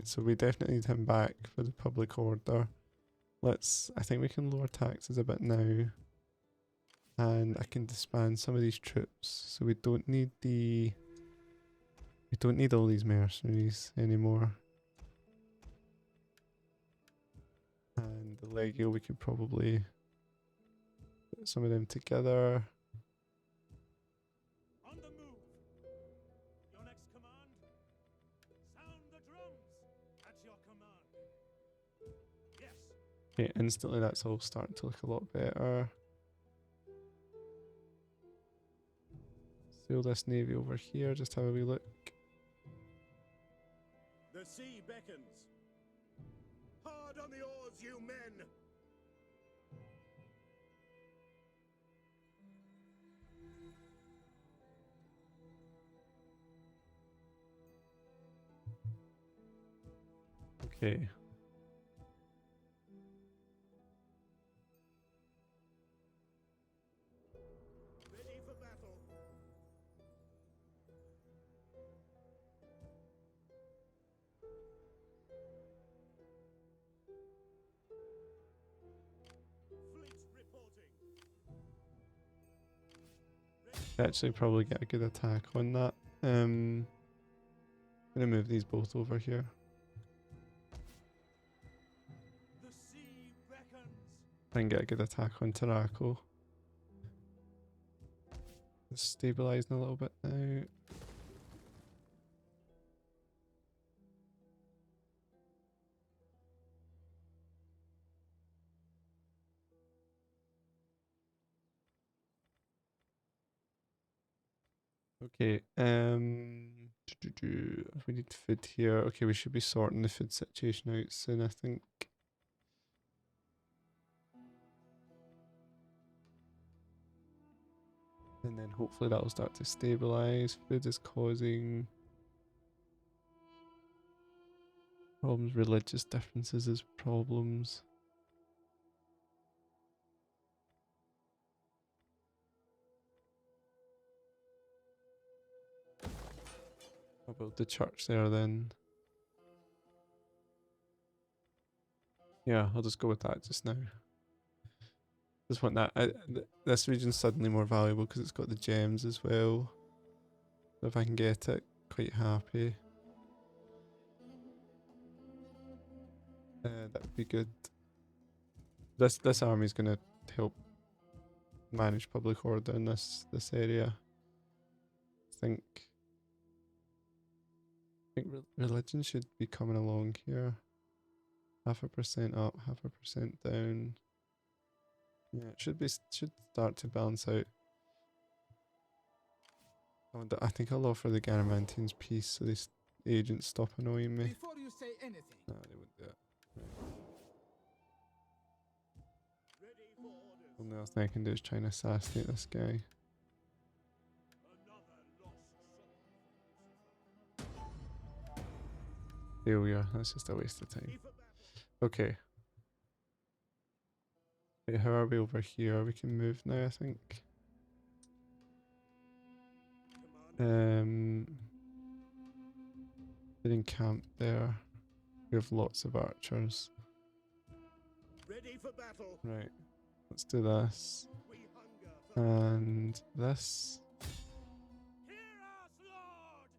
A: So we definitely need him back for the public order. I think we can lower taxes a bit now. And I can disband some of these troops. So we don't need all these mercenaries anymore. And the Legio, we could probably put some of them together.
B: On the move. Your next command. Sound the drums. At your command. Yes.
A: Okay, instantly that's all starting to look a lot better. Sail this navy over here, just have a wee look.
B: The sea beckons. Hard on the oars, you men.
A: Okay.
B: Ready for battle. Fleet reporting.
A: Actually probably get a good attack on that. I'm gonna move these both over here.
B: The sea beckons.
A: Try and get a good attack on Tarraco. It's stabilizing a little bit now. Okay, we need food here. Okay, we should be sorting the food situation out soon, I think. And then hopefully that'll start to stabilize. Food is causing problems, religious differences is problems. How about the church there then? Yeah, I'll just go with that just now. Just want that. This region's suddenly more valuable because it's got the gems as well. So if I can get it, quite happy. That would be good. This army's gonna help manage public order in this area. I think religion should be coming along here. 0.5% up, 0.5% down. Yeah, it should start to balance out. I think I'll offer the Garamantians peace so these agents stop annoying me.
E: Before you say anything,
A: No, they wouldn't do it.
B: Ready for orders.
A: Only other thing I can do is try and assassinate this guy.
B: Another lost soul.
A: Failure, that's just a waste of time.
B: Ready for battle.
A: Okay. Wait, how are we over here? We can move now, I think.
B: Command.
A: Getting camped there. We have lots of archers.
B: Ready for battle.
A: Right. Let's do this.
B: We hunger for
A: And this.
B: Hear us, Lord!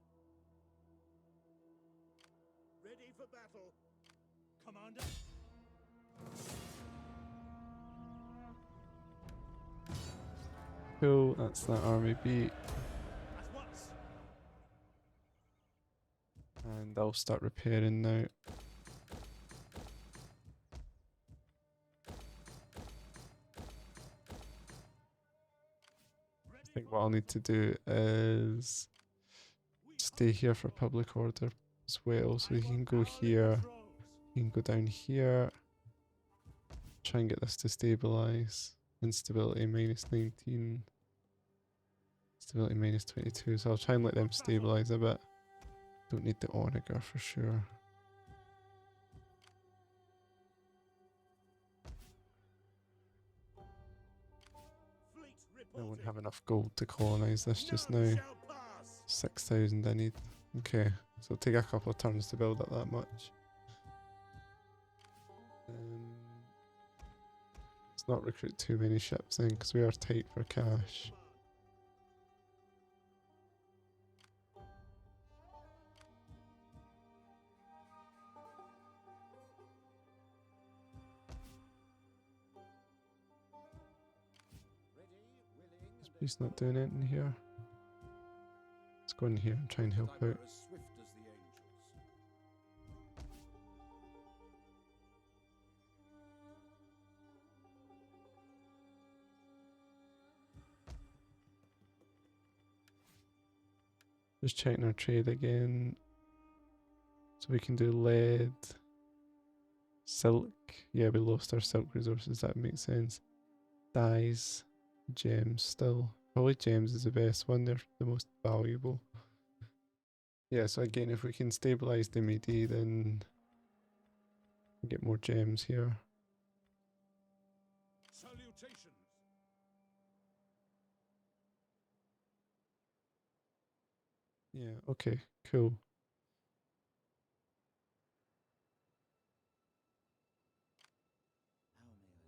B: Ready for battle. Commander.
A: Cool, that's that army beat.
B: At once.
A: And I'll start repairing now. I think what I'll need to do is stay here for public order as well. So we can go here, you can go down here, try and get this to stabilize. Instability -19, stability -22. So I'll try and let them stabilize a bit. Don't need the onager for sure.
B: Fleet
A: I won't
B: reporting.
A: have enough gold to colonize this just
B: None
A: now.
B: shall pass.
A: 6,000 I need. Okay, so it'll take a couple of turns to build up that much. Let's not recruit too many ships then, because we are tight for cash. He's not doing anything here. Let's go in here and try and help out.
B: As swift as the angels.
A: Just checking our trade again. So we can do lead, silk. Yeah, we lost our silk resources, that makes sense. Dyes, gems still. Probably gems is the best one, they're the most valuable. Yeah, so again, if we can stabilize the Midi, then we get more gems here.
B: Salutations.
A: Yeah, okay, cool.
C: How may I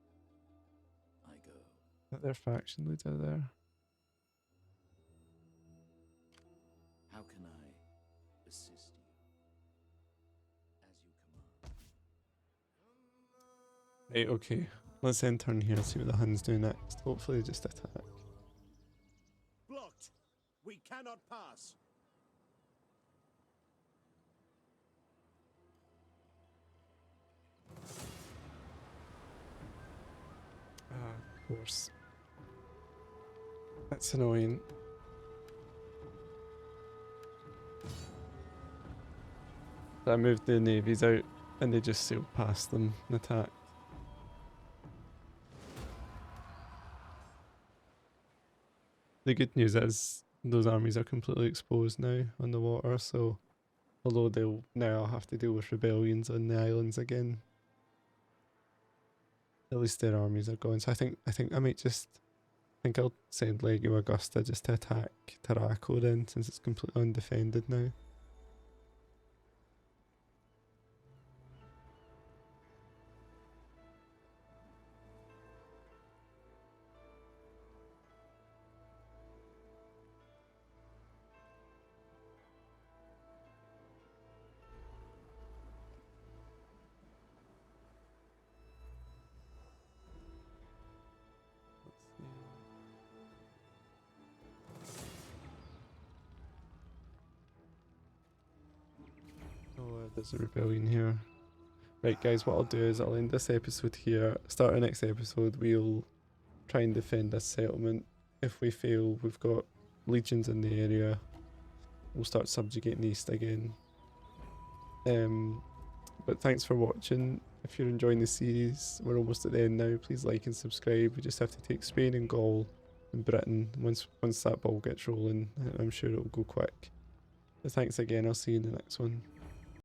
C: serve you? I go.
A: Is that their faction leader there?
C: How can I assist you? As you command.
A: Right, okay. Let's end turn here and see what the Huns do next. Hopefully just attack.
B: Blocked. We cannot pass.
A: Ah, of course. That's annoying. I moved the navies out and they just sailed past them and attacked. The good news is those armies are completely exposed now on the water, so although they'll now have to deal with rebellions on the islands again, at least their armies are gone. So I think I might just I'll send Legio Augusta just to attack Tarraco then, since it's completely undefended now. Oh, there's a rebellion here. Right guys, what I'll do is I'll end this episode here. Start our next episode, we'll try and defend this settlement. If we fail, we've got legions in the area. We'll start subjugating the east again. But thanks for watching. If you're enjoying the series, we're almost at the end now. Please like and subscribe. We just have to take Spain and Gaul and Britain. Once that ball gets rolling, I'm sure it'll go quick. But thanks again. I'll see you in the next one.